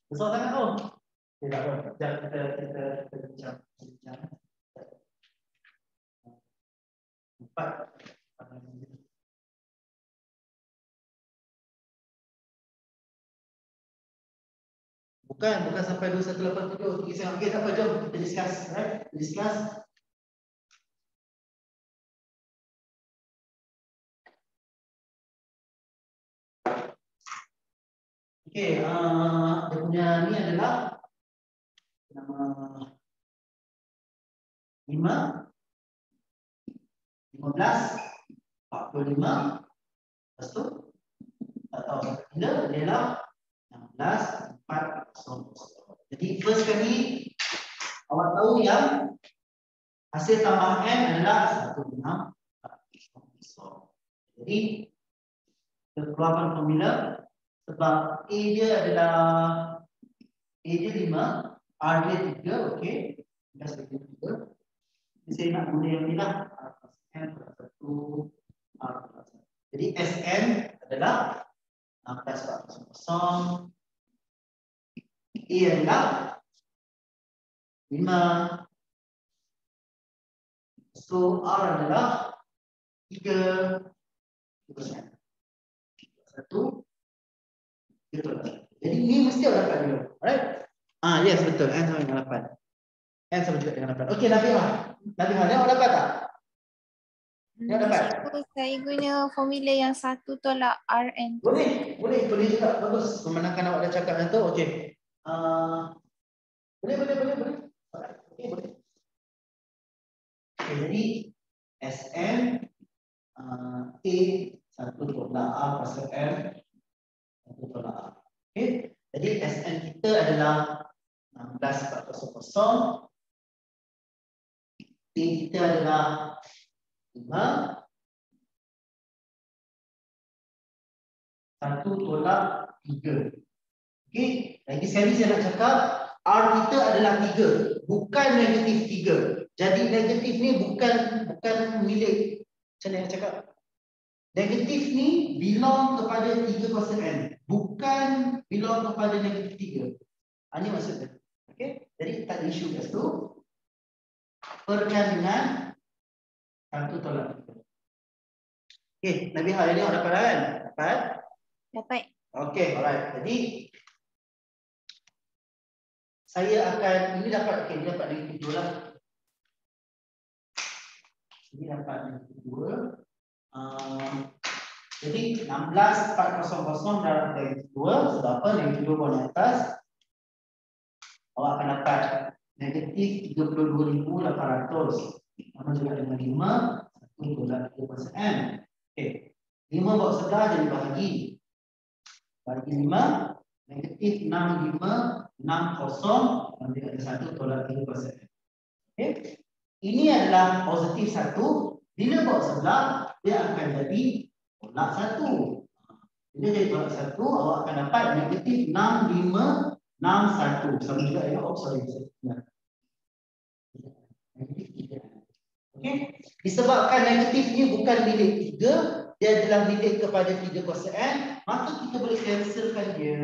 Besar sangat tau. Tak apa. Kita bincang. 4. Bukan sampai 2187. Okey, tak apa, jom kita discuss, right? Discuss. Okey, dia punya ni adalah nama 5, 15, 45. Lepas tu tak tahu bila dia adalah 16, 4. Jadi first kali awak tahu yang hasil tambah N adalah 16, 4. Jadi kita keluarkan formula. Sebab A dia adalah A dia 5, R dia 3, okey. Dah seperti 3. Jadi saya nak guna yang ni lah. R plus N plus 1, R plus 1. Jadi Sn adalah 16, 4, 0. A adalah 5. So R adalah 3%. 1. Betul. Jadi ni mesti awak dapat dulu. Alright? Yes, betul. N sama dengan 8. N sama juga dengan 8. Okey, Nabihah. Nabihah, ni awak dapat tak? Ni awak dapat? Saya guna formula yang 1 tolak Rn. Boleh juga. Bagus. Memandangkan awak dah cakap yang tu. Okey. Boleh. Okey, boleh. Okay, jadi Sn A 1 tolak R pasal M 1 tolak R. Okay. Jadi Sn kita adalah 16,400. A kita adalah 5. 1 tolak 3. Okey, lagi sekali saya nak cakap R kita adalah 3, bukan negatif 3. Jadi negatif ni bukan milik. Macam mana nak cakap? Negatif ni belong kepada 3 kuasa N, bukan belong kepada negatif 3. Ini maksudnya. Okey, jadi tak ada isu kat situ. Perkan dengan 1 tolak 3. Okey, Nabihah ni awak dapat kan? Dapat. Okey, alright. Jadi saya akan ini dapat negatif 2 lah. Ini dapat negatif 2. Jadi 16,400 darab negatif 2 sebab apa? Negatif 2 bawah atas. Awak akan dapat negatif 32,800. Sama juga dengan 5. 1 tolak 3%. Okey. 5 bawa sebelah jadi bahagi. Bagi 5. Negatif 6560. Nanti ada 1 tolak 3%. Okey. Ini adalah positif 1. Bila bawa sebelah, dia akan jadi tolak 1. Bila jadi tolak 1, awak akan dapat negatif 6561. Sama juga dengan negatif 3. Okay. Disebabkan negatifnya bukan milik 3, dia adalah milik kepada 3 kuasa N, maka kita boleh cancelkan dia.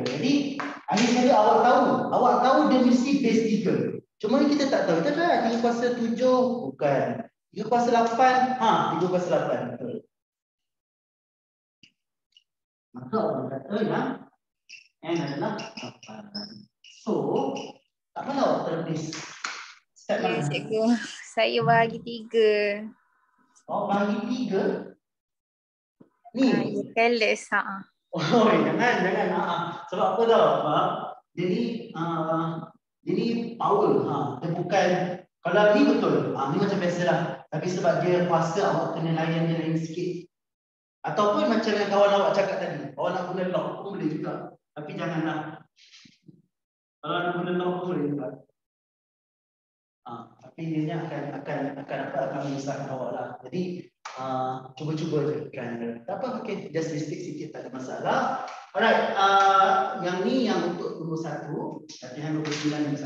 Jadi, akhir sekali awak tahu dia mesti base 3. Cuma kita tak tahu, kita dah 3 kuasa 7, bukan. 3 kuasa 8, 3 kuasa 8, betul. Maka orang kata yang N adalah 8. So, tak mana awak terlebih? Step Ya, mana? cikgu. Saya bahagi 3. Awak bagi 3. Ni. Ya, careless. Oh, jangan. Sebab apa tau? Jadi power. Dia bukan, kalau ni betul. Ni macam biasalah. Tapi sebab dia kuasa, awak kena layan dia lain sikit. Ataupun macam yang kawan awak cakap tadi. Awak nak guna lock pun boleh juga. Tapi janganlah. Kalau nak guna lock pun boleh juga. Tapi dia akan menyusahkan awak lah. Jadi cuba-cuba je kan. Tak apa, okay. Just mistake sikit, tak ada masalah. Alright, yang ni yang untuk nombor 1. Latihan 29 nombor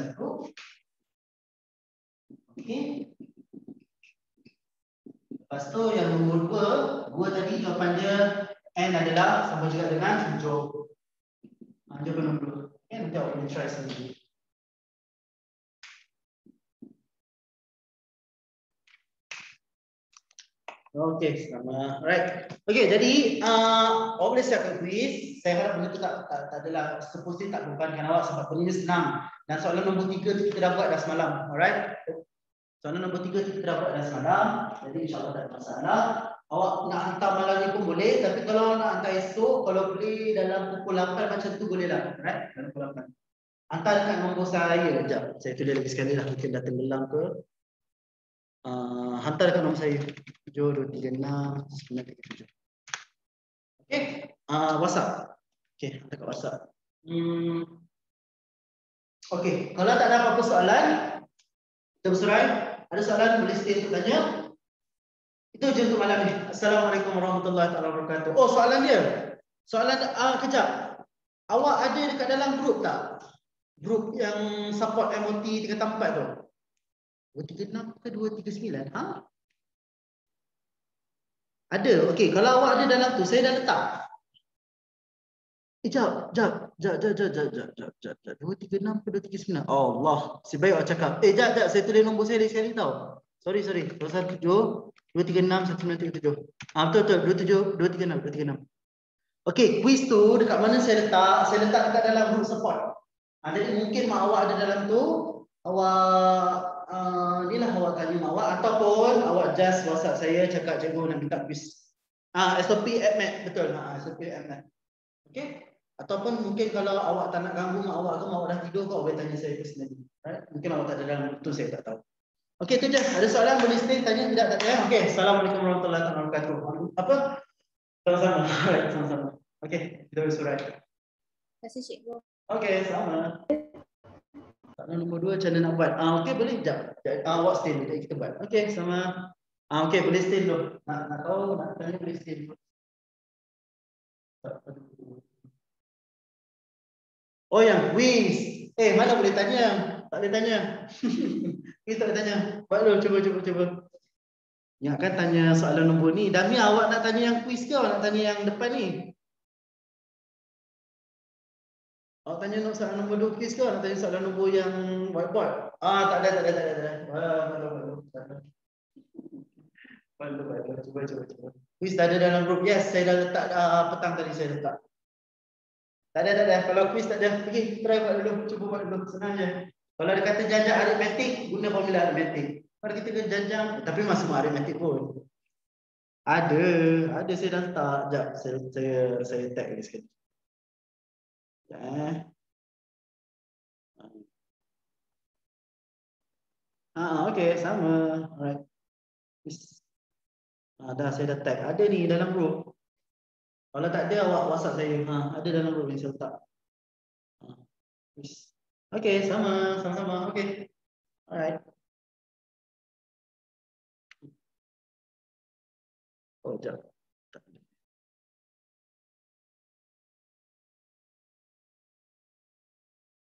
1. Okay. Lepas tu yang nombor 2 tadi jawapan dia N adalah sama juga dengan 7. Jawapan nombor 2. Okay, nanti awak boleh try sendiri. Okey, sama. Alright. Okey, jadi awak boleh siapkan quiz. Saya harap benda tu tak adalah supposed tak bebankan awak sebab benda ni senang. Dan soalan nombor 3 tu kita dah buat dah semalam. Alright. Soalan nombor 3 tu kita dah buat dah semalam. Jadi insya-Allah tak ada masalah. Awak nak hantar malam ni pun boleh, tapi kalau nak hantar esok, kalau boleh dalam pukul 8 macam tu boleh lah. Alright? Dalam pukul 8. Hantar dekat nombor saya. Sekejap. Saya tulis lagi sekali lah, mungkin dah tenggelam ke. Hantar dekat nombor saya 7236 937. Okey, WhatsApp. Okey, hantar kat WhatsApp. Okey, kalau tak ada apa-apa soalan, kita bersurai. Ada soalan boleh stay untuk tanya. Itu je untuk malam ni. Assalamualaikum warahmatullahi wabarakatuh. Oh, soalan dia. Soalan kejap. Awak ada dekat dalam grup tak? Grup yang support MOT tingkatan 4 tu. 236 ke 239? Ada. Okey, kalau awak ada dalam tu, saya dah letak. Jap. 236 ke 239? Allah, sebaik awak cakap. Jap, saya tulis nombor saya lagi sekali tau. Sorry. 017 236 1937. Betul. 236. Okey, quiz tu dekat mana saya letak? Saya letak dekat dalam group support. Jadi mungkin mak awak ada dalam tu, awak inilah awak tanya mak awak ataupun awak just WhatsApp saya cakap cikgu nak minta quiz. SOP AppMat, betul. SOP AppMat. Okey? Ataupun mungkin kalau awak tak nak ganggu mak awak ke, mak awak dah tidur ke, awak boleh tanya saya personally. Right? Mungkin awak tak ada dalam tu, saya tak tahu. Okey, tu je. Ada soalan boleh stay tanya, tidak tak ada. Okey, assalamualaikum warahmatullahi wabarakatuh. Apa? Sama-sama. Sama-sama. Okey, kita bersurat. Terima kasih, cikgu. Okey, sama. Soalan nombor 2 macam mana nak buat? Okey, boleh jap. Awak stay dulu, kita buat. Okey, sama. Okey, boleh stay dulu. Nak tahu, nak tanya boleh stay dulu. Oh, yang quiz. Mana boleh tanya? Tak boleh tanya. Quiz tak boleh tanya. Buat dulu, cuba. Ingatkan tanya soalan nombor ni. Dami, awak nak tanya yang quiz ke awak nak tanya yang depan ni? Awak tanya soalan nombor 2 quiz ke awak nak tanya soalan nombor yang whiteboard? Tak ada. Cuba. Quiz tak ada dalam grup. Yes, saya dah letak petang tadi saya letak. Tak ada. Kalau quiz tak ada, pergi try buat dulu. Cuba buat dulu. Senang je. Kalau ada kata janjang aritmetik, guna formula aritmetik. Kalau kita kena janjang, tapi masih semua aritmetik pun. Ada saya dah letak. Sekejap, saya tag lagi sekali. Okey, sama. Alright. Dah saya dah tag. Ada ni dalam group. Kalau tak ada, awak WhatsApp saya. Ada dalam group ni saya letak. Okey, sama-sama. Okey. Alright.